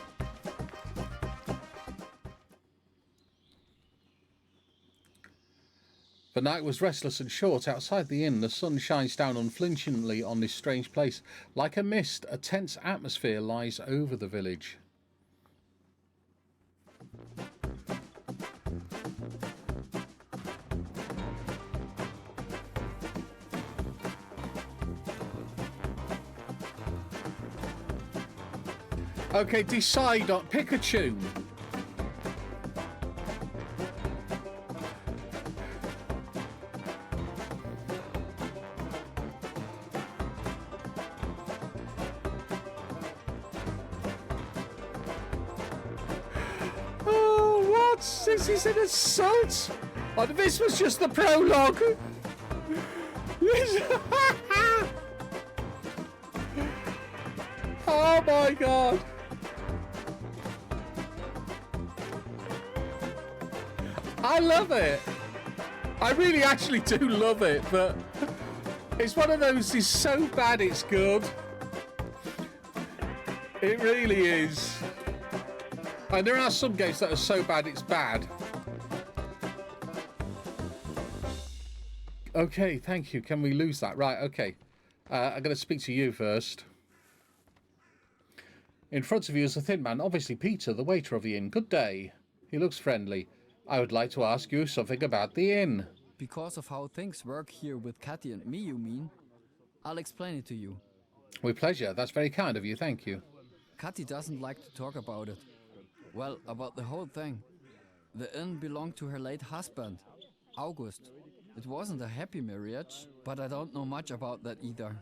The night was restless and short. Outside the inn, the sun shines down unflinchingly on this strange place. Like a mist, a tense atmosphere lies over the village. Okay, decide on... pick a tune. Oh, what? This is an assault? Oh, this was just the prologue. Oh my god. I love it. I really actually do love it, but it's one of those, it's so bad it's good. It really is. And there are some games that are so bad it's bad. Okay, thank you. Can we lose that? Right, okay. I'm going to speak to you first. In front of you is a thin man, obviously Peter, the waiter of the inn. Good day. He looks friendly. I would like to ask you something about the inn. Because of how things work here with Cathy and me, you mean? I'll explain it to you. With pleasure. That's very kind of you. Thank you. Cathy doesn't like to talk about it. Well, about the whole thing. The inn belonged to her late husband, August. It wasn't a happy marriage, but I don't know much about that either.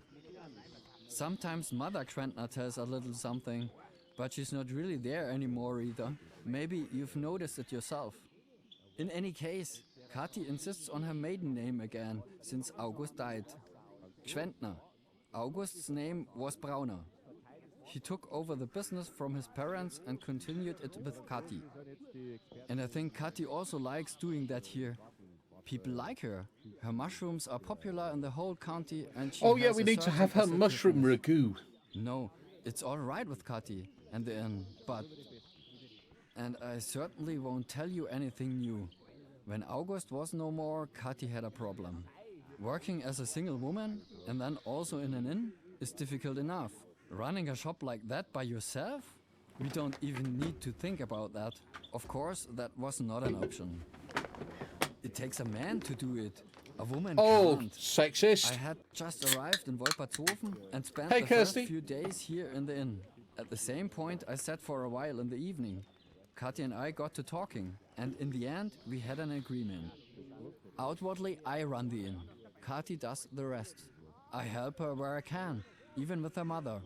Sometimes Mother Quentner tells a little something, but she's not really there anymore either. Maybe you've noticed it yourself. In any case, Cathy insists on her maiden name again, since August died. Quentner. August's name was Brauner. He took over the business from his parents and continued it with Cathy. And I think Cathy also likes doing that here. People like her. Her mushrooms are popular in the whole county and she Oh yeah, has we a need to certain have her mushroom assertiveness. ragu. No, it's all right with Cathy and the inn, but... And I certainly won't tell you anything new. When August was no more, Cathy had a problem. Working as a single woman, and then also in an inn, is difficult enough. Running a shop like that by yourself? We don't even need to think about that. Of course, that was not an option. It takes a man to do it. A woman can't. Sexist. I had just arrived in Wolpertshofen and spent Hey, the first Kirsty. few days here in the inn. At the same point, I sat for a while in the evening. Cathy and I got to talking, and in the end, we had an agreement. Outwardly, I run the inn. Cathy does the rest. I help her where I can, even with her mother.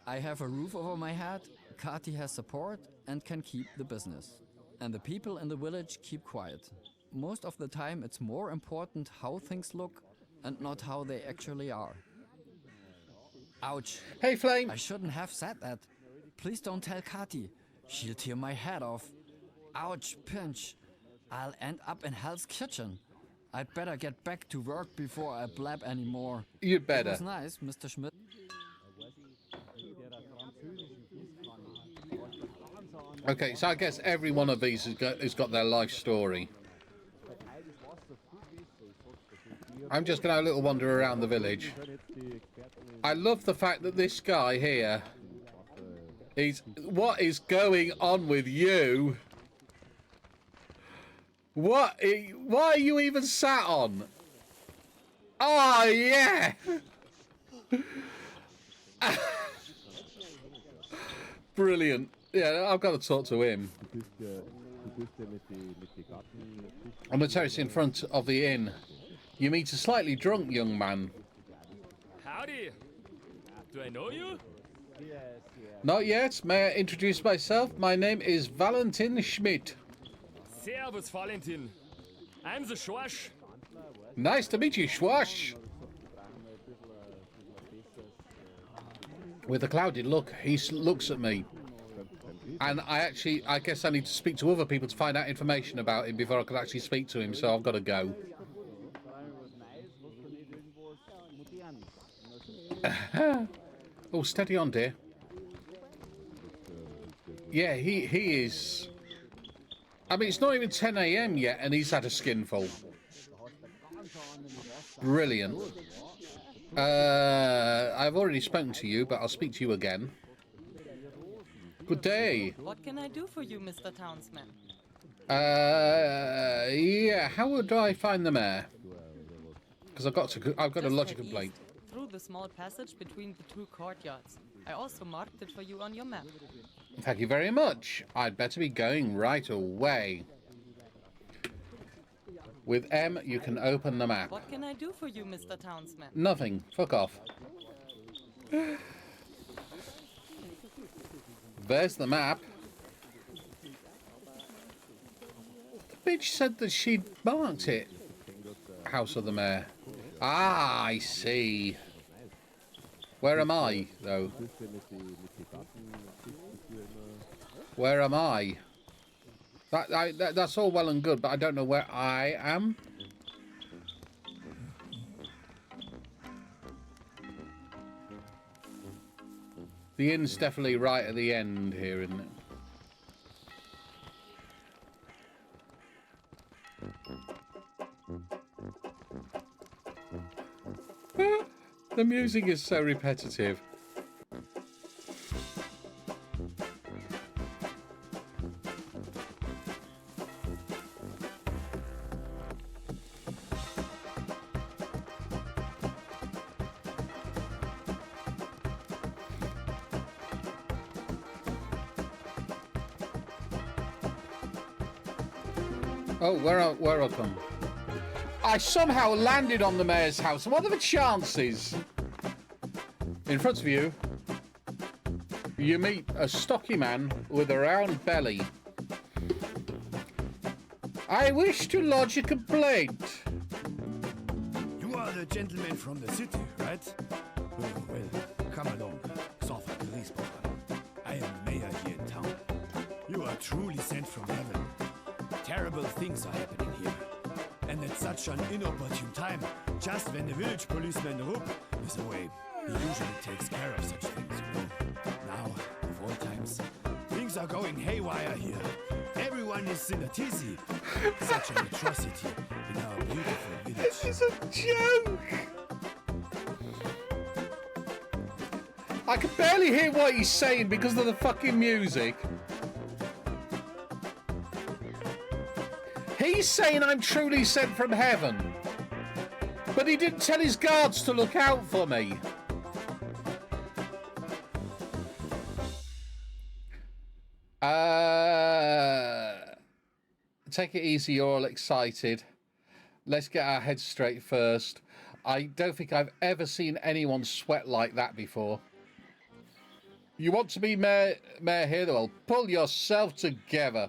I have a roof over my head, Cathy has support, and can keep the business. And the people in the village keep quiet. Most of the time, it's more important how things look and not how they actually are. Ouch. Hey, Flame. I shouldn't have said that. Please don't tell Cathy. She'll tear my head off. Ouch, pinch. I'll end up in Hell's Kitchen. I'd better get back to work before I blab anymore. You'd better. It was nice, Mr. Schmidt. Okay, so I guess every one of these has got their life story. I'm just going to have a little wander around the village. I love the fact that this guy here... What is going on with you? What are you even sat on? Oh, yeah! Brilliant. Yeah, I've got to talk to him. On the terrace in front of the inn, you meet a slightly drunk young man. Howdy. Do I know you? Not yet. May I introduce myself? My name is Valentin Schmidt. Servus, Valentin. I'm the Schorsch. Nice to meet you, Schwash. With a clouded look, he looks at me. And I guess I need to speak to other people to find out information about him before I can actually speak to him, so I've got to go. Oh, steady on, dear. Yeah, he is... I mean, it's not even 10 a.m. yet, and he's had a skinful. Brilliant. I've already spoken to you, but I'll speak to you again. Good day. What can I do for you, Mr. Townsman? Yeah, how would I find the mayor? Because I've got a lodge a complaint. Through the small passage between the two courtyards. I also marked it for you on your map. Thank you very much. I'd better be going right away. With M, you can open the map. What can I do for you, Mr. Townsman? Nothing. Fuck off. There's the map. The bitch said that she'd marked it. House of the Mayor. Ah, I see. Where am I, though? Where am I? That's all well and good, but I don't know where I am. The inn's definitely right at the end here, isn't it? The music is so repetitive. Oh, where I come? I somehow landed on the mayor's house. What are the chances? In front of you, you meet a stocky man with a round belly. I wish to lodge a complaint. You are the gentleman from the city, right? Oh, well, come along. Softer police brother. I am mayor here in town. You are truly sent from heaven. Terrible things are happening here. And at such an inopportune time, just when the village policeman Rupp is away. He usually takes care of such things, you know. Now, of all times, things are going haywire here. Everyone is in a tizzy. Such an atrocity in our beautiful village. This is a joke! I can barely hear what he's saying because of the fucking music. He's saying I'm truly sent from heaven. But he didn't tell his guards to look out for me. Take it easy, you're all excited. Let's get our heads straight first. I don't think I've ever seen anyone sweat like that before. You want to be mayor here? Well, pull yourself together.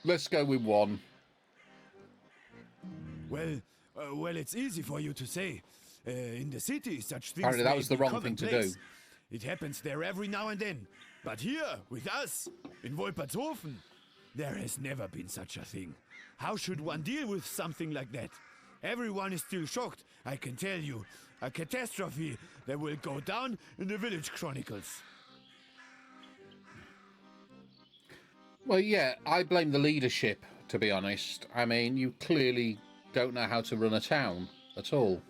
Let's go with one. Well, it's easy for you to say. In the city, such things. Apparently that was the wrong thing to do. It happens there every now and then. But here, with us, in Wolpertshofen, there has never been such a thing. How should one deal with something like that? Everyone is still shocked, I can tell you. A catastrophe that will go down in the village chronicles. Well, yeah, I blame the leadership, to be honest. I mean, you clearly don't know how to run a town at all.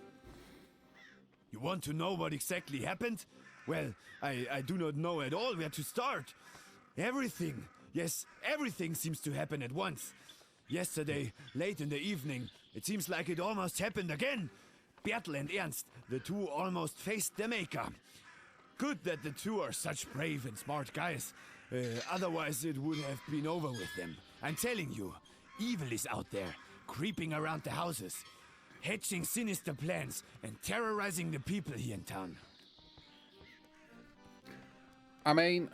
You want to know what exactly happened? Well, I do not know at all where to start. Everything, yes, everything seems to happen at once. Yesterday, late in the evening, it seems like it almost happened again. Bertel and Ernst, the two almost faced the Maker. Good that the two are such brave and smart guys. Otherwise, it would have been over with them. I'm telling you, evil is out there, creeping around the houses, hatching sinister plans, and terrorizing the people here in town. I mean,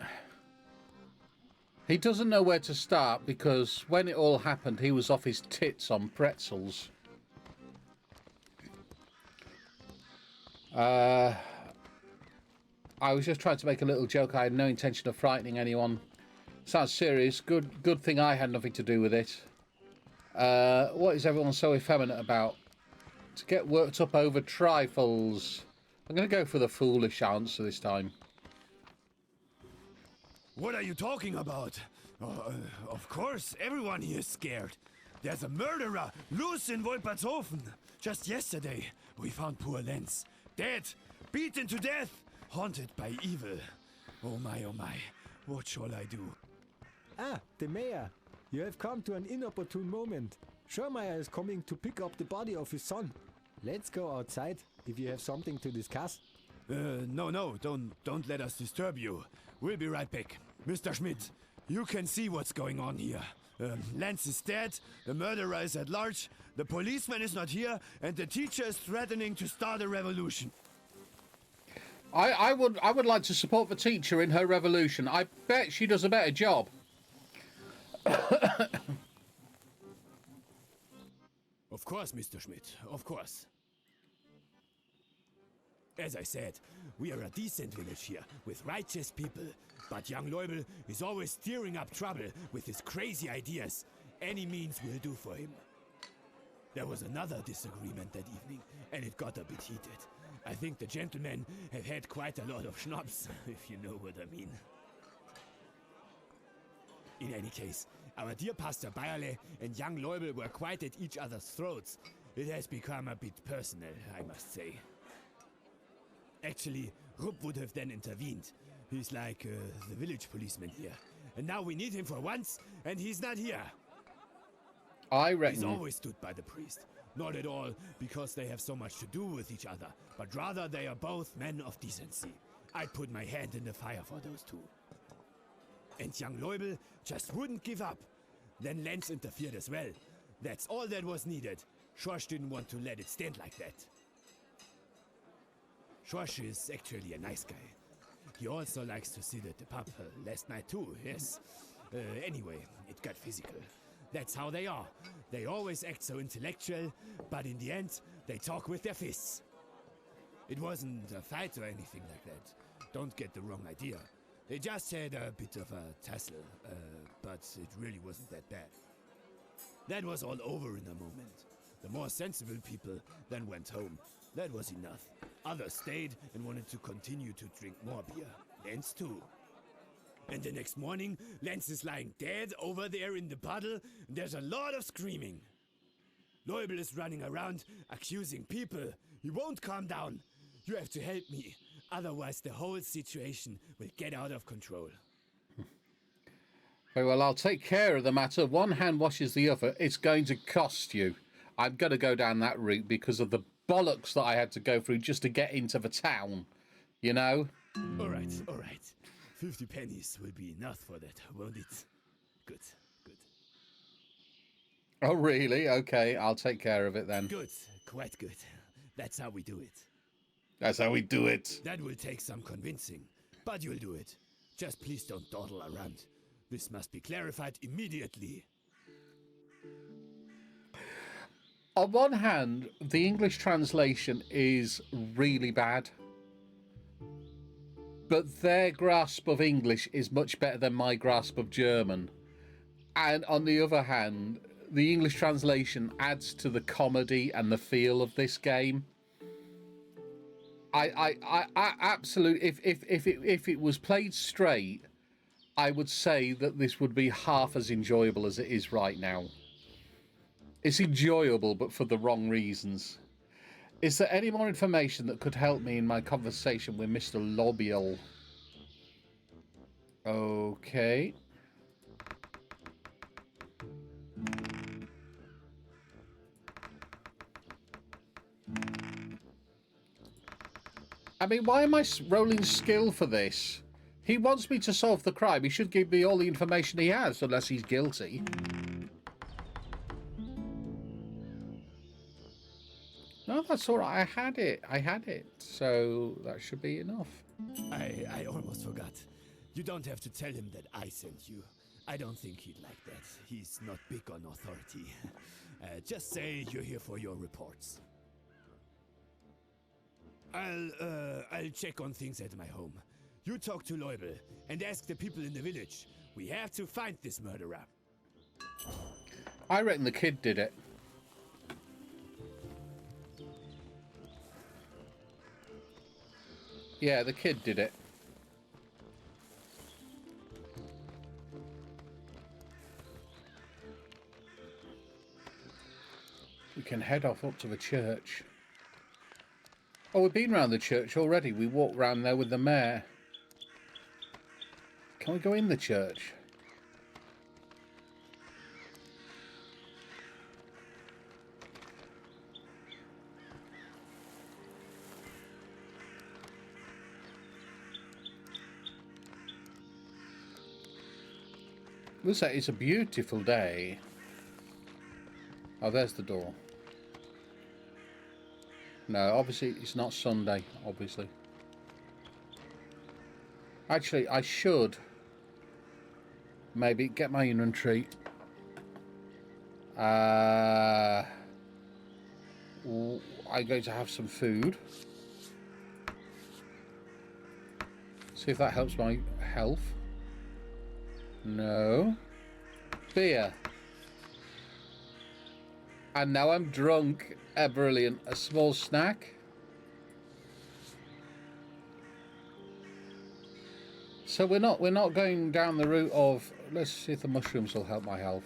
he doesn't know where to start because when it all happened, he was off his tits on pretzels. I was just trying to make a little joke. I had no intention of frightening anyone. Sounds serious. Good thing I had nothing to do with it. What is everyone so effeminate about? To get worked up over trifles. I'm going to go for the foolish answer this time. What are you talking about? Of course, everyone here is scared. There's a murderer loose in Wolpertshofen. Just yesterday, we found poor Lenz. Dead, beaten to death, haunted by evil. Oh my, what shall I do? Ah, the mayor. You have come to an inopportune moment. Schirmeyer is coming to pick up the body of his son. Let's go outside, if you have something to discuss. No, don't let us disturb you. We'll be right back. Mr. Schmidt, you can see what's going on here. Lenz is dead, the murderer is at large, the policeman is not here, and the teacher is threatening to start a revolution. I would like to support the teacher in her revolution. I bet she does a better job. Of course, Mr. Schmidt, of course. As I said, we are a decent village here, with righteous people. But young Leubel is always stirring up trouble with his crazy ideas. Any means will do for him. There was another disagreement that evening, and it got a bit heated. I think the gentlemen have had quite a lot of schnapps, if you know what I mean. In any case, our dear Pastor Bayerle and young Leubel were quite at each other's throats. It has become a bit personal, I must say. Actually, Rupp would have then intervened. He's like the village policeman here. And now we need him for once, and he's not here. I reckon. He's always stood by the priest. Not at all because they have so much to do with each other, but rather they are both men of decency. I'd put my hand in the fire for those two. And young Leubel just wouldn't give up. Then Lenz interfered as well. That's all that was needed. Schorsch didn't want to let it stand like that. Schorsch is actually a nice guy. He also likes to sit at the pub last night too, yes. Anyway, it got physical. That's how they are. They always act so intellectual, but in the end, they talk with their fists. It wasn't a fight or anything like that. Don't get the wrong idea. They just had a bit of a tussle, but it really wasn't that bad. That was all over in a moment. The more sensible people then went home. That was enough. Others stayed and wanted to continue to drink more beer. Lenz too. And the next morning, Lenz is lying dead over there in the puddle, and there's a lot of screaming. Leubel is running around, accusing people. He won't calm down. You have to help me. Otherwise, the whole situation will get out of control. Very well, I'll take care of the matter. One hand washes the other. It's going to cost you. I'm going to go down that route because of the bollocks that I had to go through just to get into the town. You know? All right. 50 pennies will be enough for that, won't it? Good. Oh, really? Okay, I'll take care of it then. Good, quite good. That's how we do it. That's how we do it. That will take some convincing, but you'll do it. Just please don't dawdle around. This must be clarified immediately. On one hand, the English translation is really bad. But their grasp of English is much better than my grasp of German. And on the other hand, the English translation adds to the comedy and the feel of this game. I absolutely, if it was played straight, I would say that this would be half as enjoyable as it is right now. It's enjoyable, but for the wrong reasons. Is there any more information that could help me in my conversation with Mr. Lobiel? Okay. I mean, why am I rolling skill for this? He wants me to solve the crime. He should give me all the information he has, unless he's guilty. No, that's all right. I had it. I had it. So that should be enough. I almost forgot. You don't have to tell him that I sent you. I don't think he'd like that. He's not big on authority. Just say you're here for your reports. I'll check on things at my home. You talk to Leubel and ask the people in the village. We have to find this murderer. I reckon the kid did it. Yeah, the kid did it. We can head off up to the church. Oh, we've been round the church already. We walked round there with the mayor. Can we go in the church? Looks like it's a beautiful day. Oh, there's the door. No, obviously it's not Sunday, obviously. Actually, I should maybe get my inventory. I'm going to have some food. See if that helps my health. No. Beer. And now I'm drunk. Brilliant. A small snack. So we're not going down the route of, let's see if the mushrooms will help my health.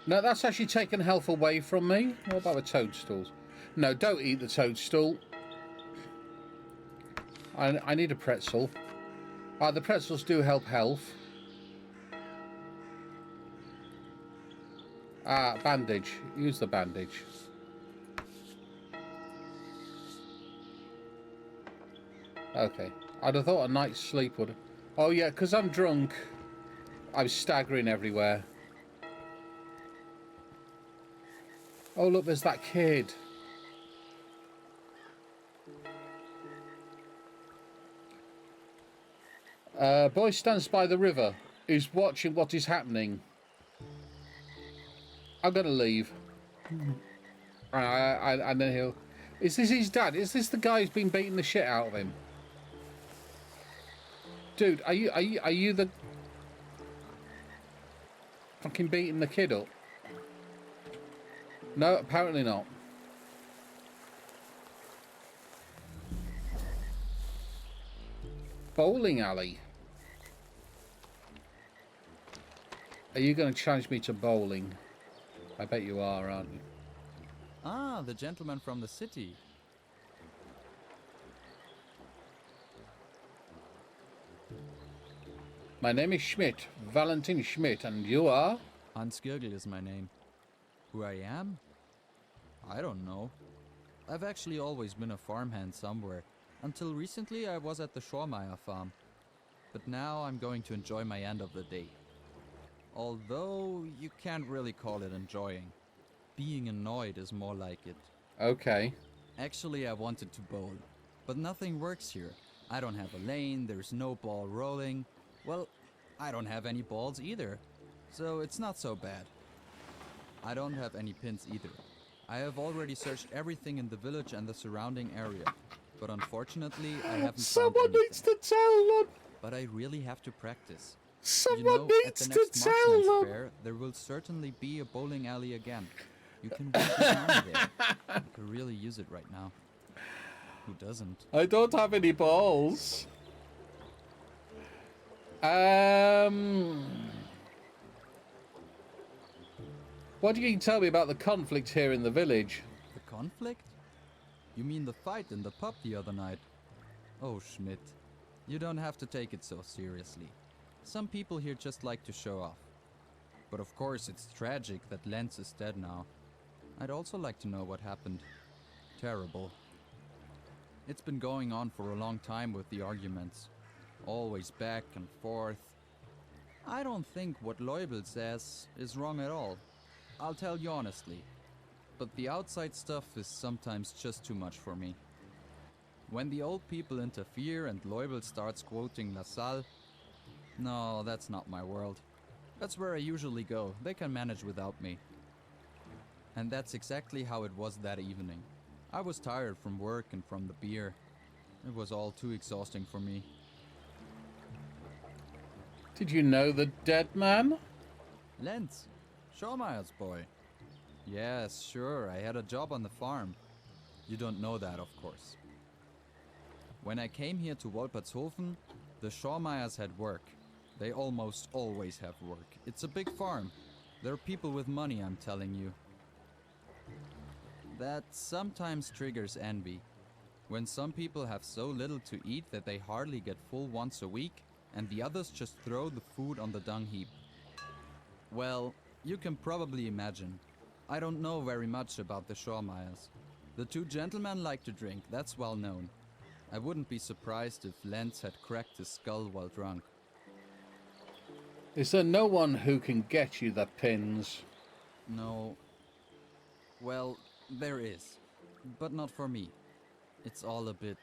No, that's actually taken health away from me. What about the toadstools? No, don't eat the toadstool. I need a pretzel. The pretzels do help health. Bandage. Use the bandage. Okay. I'd have thought a night's sleep would... Oh yeah, because I'm drunk. I'm staggering everywhere. Oh look, there's that kid. Boy stands by the river. He's watching what is happening. I'm gonna leave. And then he'll... Is this his dad? Is this the guy who's been beating the shit out of him? Dude, are you the... fucking beating the kid up? No, apparently not. Bowling alley. Are you going to challenge me to bowling? I bet you are, aren't you? Ah, the gentleman from the city. My name is Schmidt, Valentin Schmidt, and you are? Hans Gürgel is my name. Who I am? I don't know. I've actually always been a farmhand somewhere. Until recently I was at the Schmidt farm. But now I'm going to enjoy my end of the day. Although you can't really call it enjoying. Being annoyed is more like it. Okay. Actually I wanted to bowl. But nothing works here. I don't have a lane, there's no ball rolling. Well, I don't have any balls either. So it's not so bad. I don't have any pins either. I have already searched everything in the village and the surrounding area. But unfortunately, I haven't Someone found anything. needs to tell them. But I really have to practice. Someone at the needs next to tell Marksman's them. Fair, there will certainly be a bowling alley again. You can walk around there. You could really use it right now. Who doesn't? I don't have any balls. What can you tell me about the conflict here in the village? The conflict? You mean the fight in the pub the other night? Oh, Schmidt. You don't have to take it so seriously. Some people here just like to show off. but of course it's tragic that Lenz is dead now. I'd also like to know what happened. Terrible. It's been going on for a long time with the arguments. Always back and forth. I don't think what Leubel says is wrong at all. I'll tell you honestly. But the outside stuff is sometimes just too much for me. When the old people interfere and Leubel starts quoting LaSalle, no, that's not my world. That's where I usually go. They can manage without me. And that's exactly how it was that evening. I was tired from work and from the beer. It was all too exhausting for me. Did you know the dead man? Lenz, Schormeyer's boy. Yes, sure, I had a job on the farm. You don't know that, of course. When I came here to Wolpertshofen, the Schormeyers had work. They almost always have work. It's a big farm. There are people with money, I'm telling you. That sometimes triggers envy. When some people have so little to eat that they hardly get full once a week, and the others just throw the food on the dung heap. Well, you can probably imagine. I don't know very much about the Schormeyers. The two gentlemen like to drink, that's well known. I wouldn't be surprised if Lenz had cracked his skull while drunk. Is there no one who can get you the pins? No. Well, there is. But not for me. It's all a bit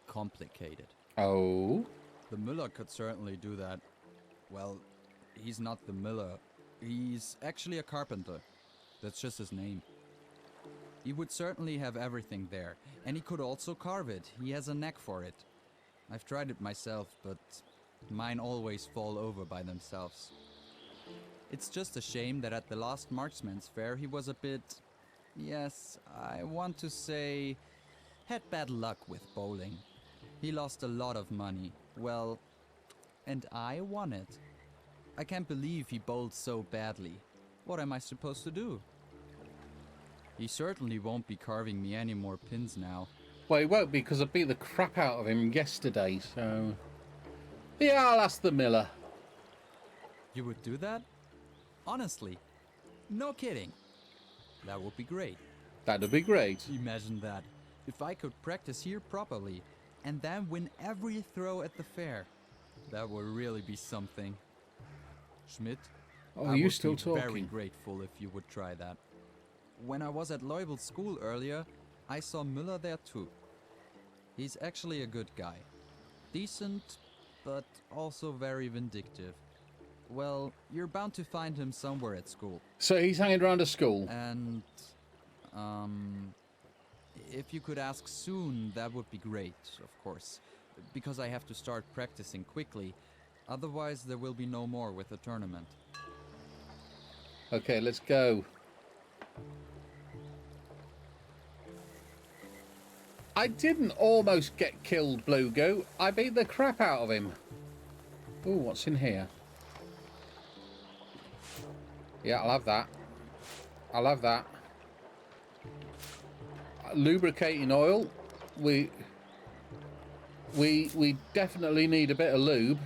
complicated. Oh? The Müller could certainly do that. Well, he's not the Müller. He's actually a carpenter. That's just his name. He would certainly have everything there, and he could also carve it. He has a knack for it. I've tried it myself, but mine always fall over by themselves. It's just a shame that at the last Marksman's Fair he was a bit... Yes, I want to say... had bad luck with bowling. He lost a lot of money. Well, and I won it. I can't believe he bowled so badly. What am I supposed to do? He certainly won't be carving me any more pins now. Well, he won't because I beat the crap out of him yesterday, so... Yeah, I'll ask the miller. You would do that? Honestly? No kidding. That would be great. That'd be great. Imagine that. If I could practice here properly, and then win every throw at the fair. That would really be something. Schmidt, Oh, I are you would still be talking? very grateful if you would try that. When I was at Leubel's school earlier, I saw Müller there too. He's actually a good guy. Decent, but also very vindictive. Well, you're bound to find him somewhere at school. So he's hanging around a school? And, if you could ask soon, that would be great, of course. Because I have to start practicing quickly. Otherwise, there will be no more with the tournament. Okay, let's go. I didn't almost get killed, Blue Goat. I beat the crap out of him. Ooh, what's in here? Yeah, I'll have that. I'll have that. Lubricating oil. We definitely need a bit of lube.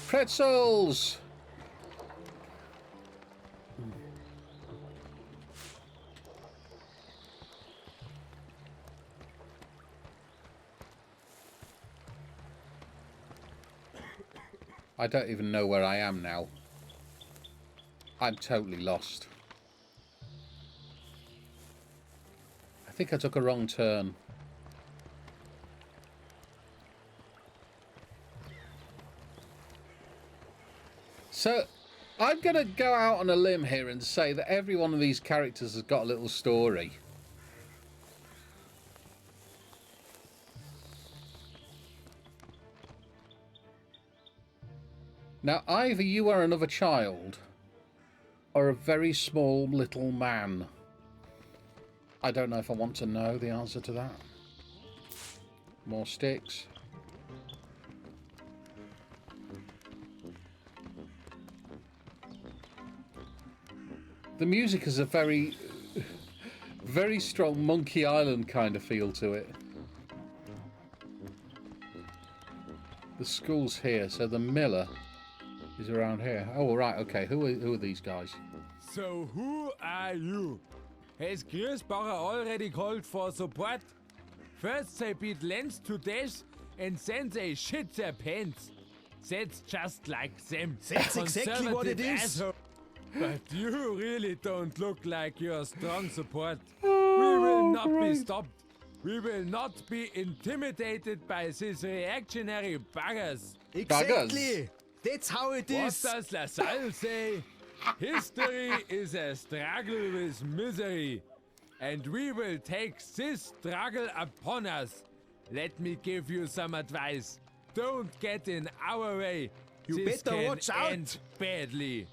Pretzels! I don't even know where I am now. I'm totally lost. I think I took a wrong turn. So, I'm going to go out on a limb here and say that every one of these characters has got a little story. Now, either you are another child or a very small little man. I don't know if I want to know the answer to that. More sticks. The music has a very, very strong Monkey Island kind of feel to it. The school's here, so the miller He's around here. Oh, right, okay. Who are these guys? So who are you? Has Griesbacher already called for support? First they beat Lenz to death and then they shit their pants. That's just like them. That's exactly what it is. Asshole. But you really don't look like you're strong support. We will not be stopped. We will not be intimidated by these reactionary buggers. Exactly. That's how it is. What does LaSalle say? History is a struggle with misery. And we will take this struggle upon us. Let me give you some advice. Don't get in our way. You This better can watch out. end badly.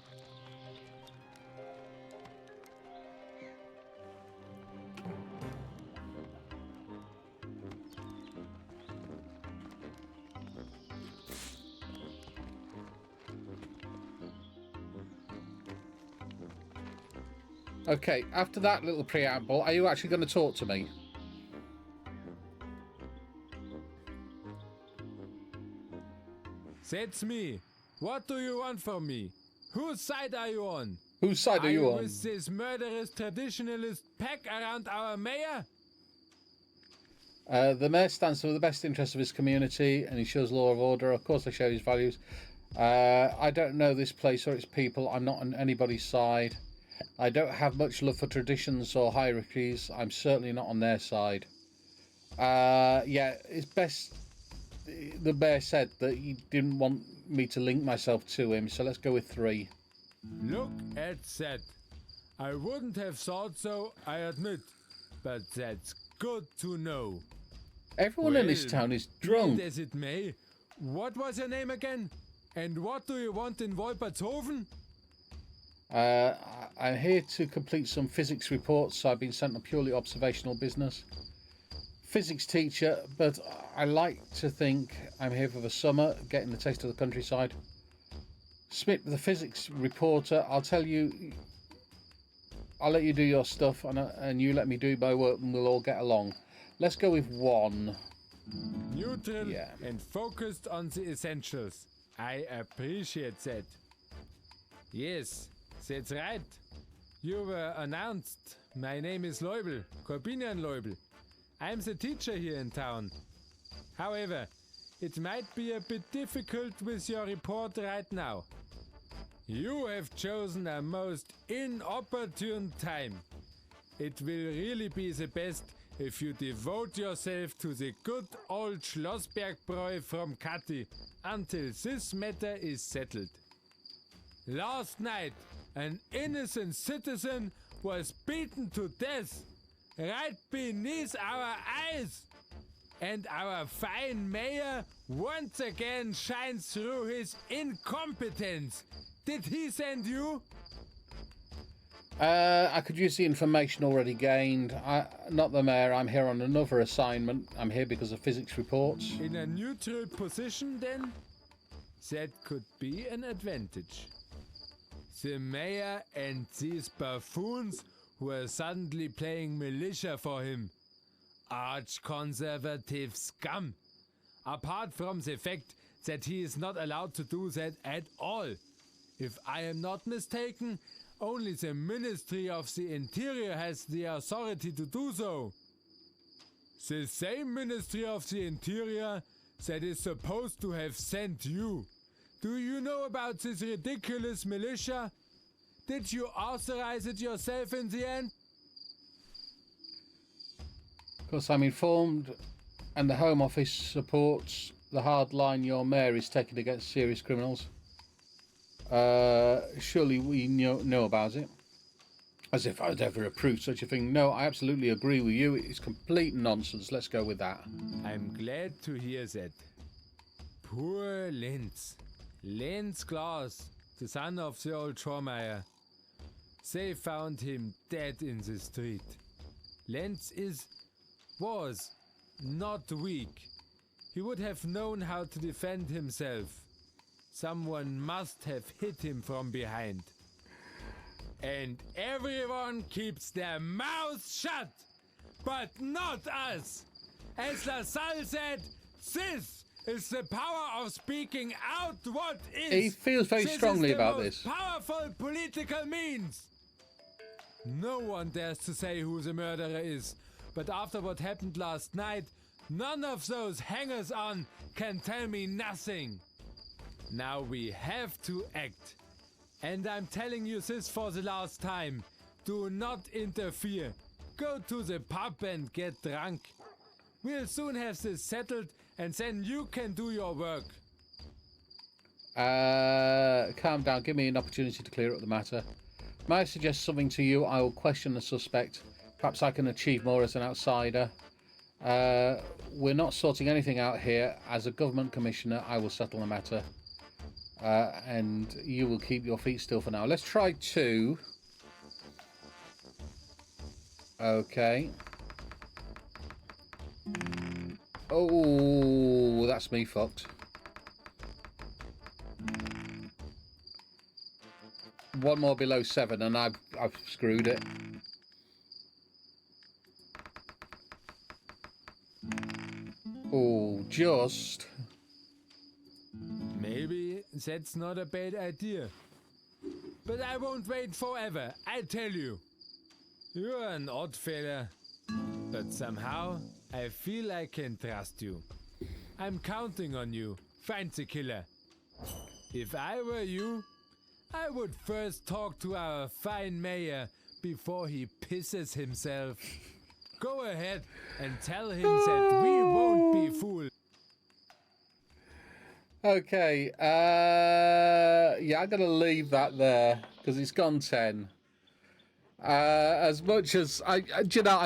Okay, after that little preamble, are you actually going to talk to me? That's me. What do you want from me? Whose side are you on? Whose side are you on? with this murderous traditionalist pack around our mayor? The mayor stands for the best interest of his community and he shows law of order. Of course, I share his values. I don't know this place or its people. I'm not on anybody's side. I don't have much love for traditions or hierarchies. I'm certainly not on their side. Yeah, it's best. The mayor said that he didn't want me to link myself to him, so let's go with 3. Look at that. I wouldn't have thought so, I admit. But that's good to know. Everyone in this town is drunk. Be it as it may, what was your name again? And what do you want in Wolpertshofen? I'm here to complete some physics reports, so I've been sent on purely observational business. Physics teacher, but I like to think I'm here for the summer, getting the taste of the countryside. Schmidt, the physics reporter, I'll let you do your stuff and you let me do my work and we'll all get along. Let's go with 1. Neutral and focused on the essentials. I appreciate that. Yes, that's right. You were announced. My name is Leubel, Corbinian Leubel. I'm the teacher here in town. However, it might be a bit difficult with your report right now. You have chosen a most inopportune time. It will really be the best if you devote yourself to the good old Schlossbergbräu from Kati until this matter is settled. Last night, an innocent citizen was beaten to death right beneath our eyes. And our fine mayor once again shines through his incompetence. Did he send you? I could use the information already gained. Not the mayor, I'm here on another assignment. I'm here because of physics reports. In a neutral position then? That could be an advantage. The mayor and these buffoons who are suddenly playing militia for him. Arch-conservative scum. Apart from the fact that he is not allowed to do that at all. If I am not mistaken, only the Ministry of the Interior has the authority to do so. The same Ministry of the Interior that is supposed to have sent you. Do you know about this ridiculous militia? Did you authorize it yourself in the end? Of course, I'm informed, and the Home Office supports the hard line your mayor is taking against serious criminals. Surely we know about it. As if I'd ever approved such a thing. No, I absolutely agree with you. It's complete nonsense. Let's go with that. I'm glad to hear that. Poor Lenz. Lenz Klaus, the son of the old Schormeyer. They found him dead in the street. Lenz was not weak. He would have known how to defend himself. Someone must have hit him from behind. And everyone keeps their mouths shut, but not us. As LaSalle said, this is the power of speaking out what is. He feels very strongly about this. Powerful political means. No one dares to say who the murderer is, but after what happened last night, none of those hangers-on can tell me nothing. Now we have to act. And I'm telling you this for the last time. Do not interfere. Go to the pub and get drunk. We'll soon have this settled, and then you can do your work. Calm down. Give me an opportunity to clear up the matter. May I suggest something to you? I will question the suspect. Perhaps I can achieve more as an outsider. We're not sorting anything out here. As a government commissioner, I will settle the matter. And you will keep your feet still for now. Let's try 2. Okay. Oh, that's me fucked. One more below 7 and I've screwed it. Oh, just. Maybe that's not a bad idea. But I won't wait forever, I tell you. You're an odd fella. But somehow, I feel I can trust you. I'm counting on you. Find the killer. If I were you, I would first talk to our fine mayor before he pisses himself. Go ahead and tell him that we won't be fooled. Okay, yeah, I'm going to leave that there because it's gone 10. As much as I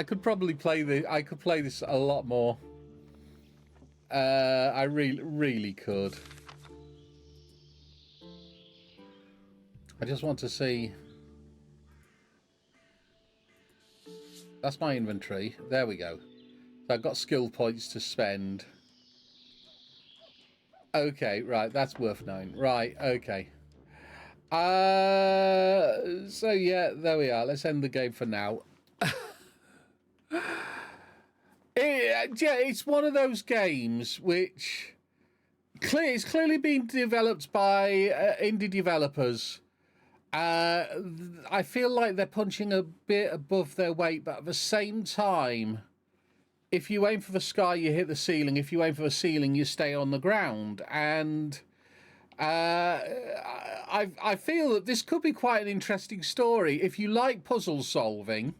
could probably play this. I could play this a lot more. I really could. I just want to see. That's my inventory. There we go. So I've got skill points to spend. Okay, right. That's worth knowing. Right. Okay. So yeah, there we are. Let's end the game for now. It's one of those games which it's clearly being developed by indie developers. I feel like they're punching a bit above their weight, but at the same time, if you aim for the sky, you hit the ceiling. If you aim for the ceiling, you stay on the ground. And I feel that this could be quite an interesting story. If you like puzzle solving,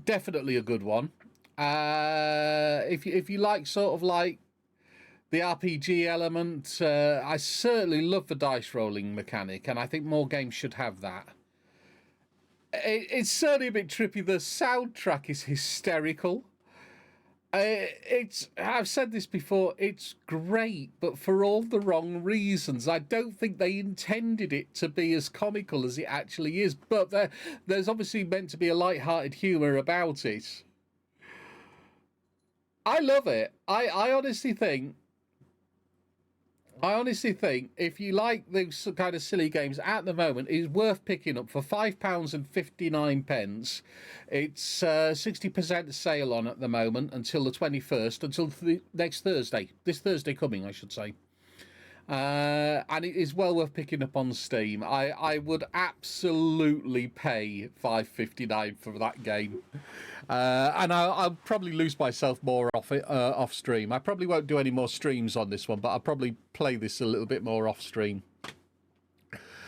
definitely a good one. If you like sort of like the RPG element, I certainly love the dice rolling mechanic, and I think more games should have that. It's certainly a bit trippy. The soundtrack is hysterical. I've said this before, it's great, but for all the wrong reasons. I don't think they intended it to be as comical as it actually is, but there's obviously meant to be a light-hearted humour about it. I love it. I honestly think if you like those kind of silly games at the moment, it's worth picking up for £5.59. It's 60% sale on at the moment until the 21st, until next Thursday. This Thursday coming, I should say. And it is well worth picking up on Steam. I would absolutely pay $5.59 for that game. And I'll probably lose myself more off stream. I probably won't do any more streams on this one, but I'll probably play this a little bit more off stream.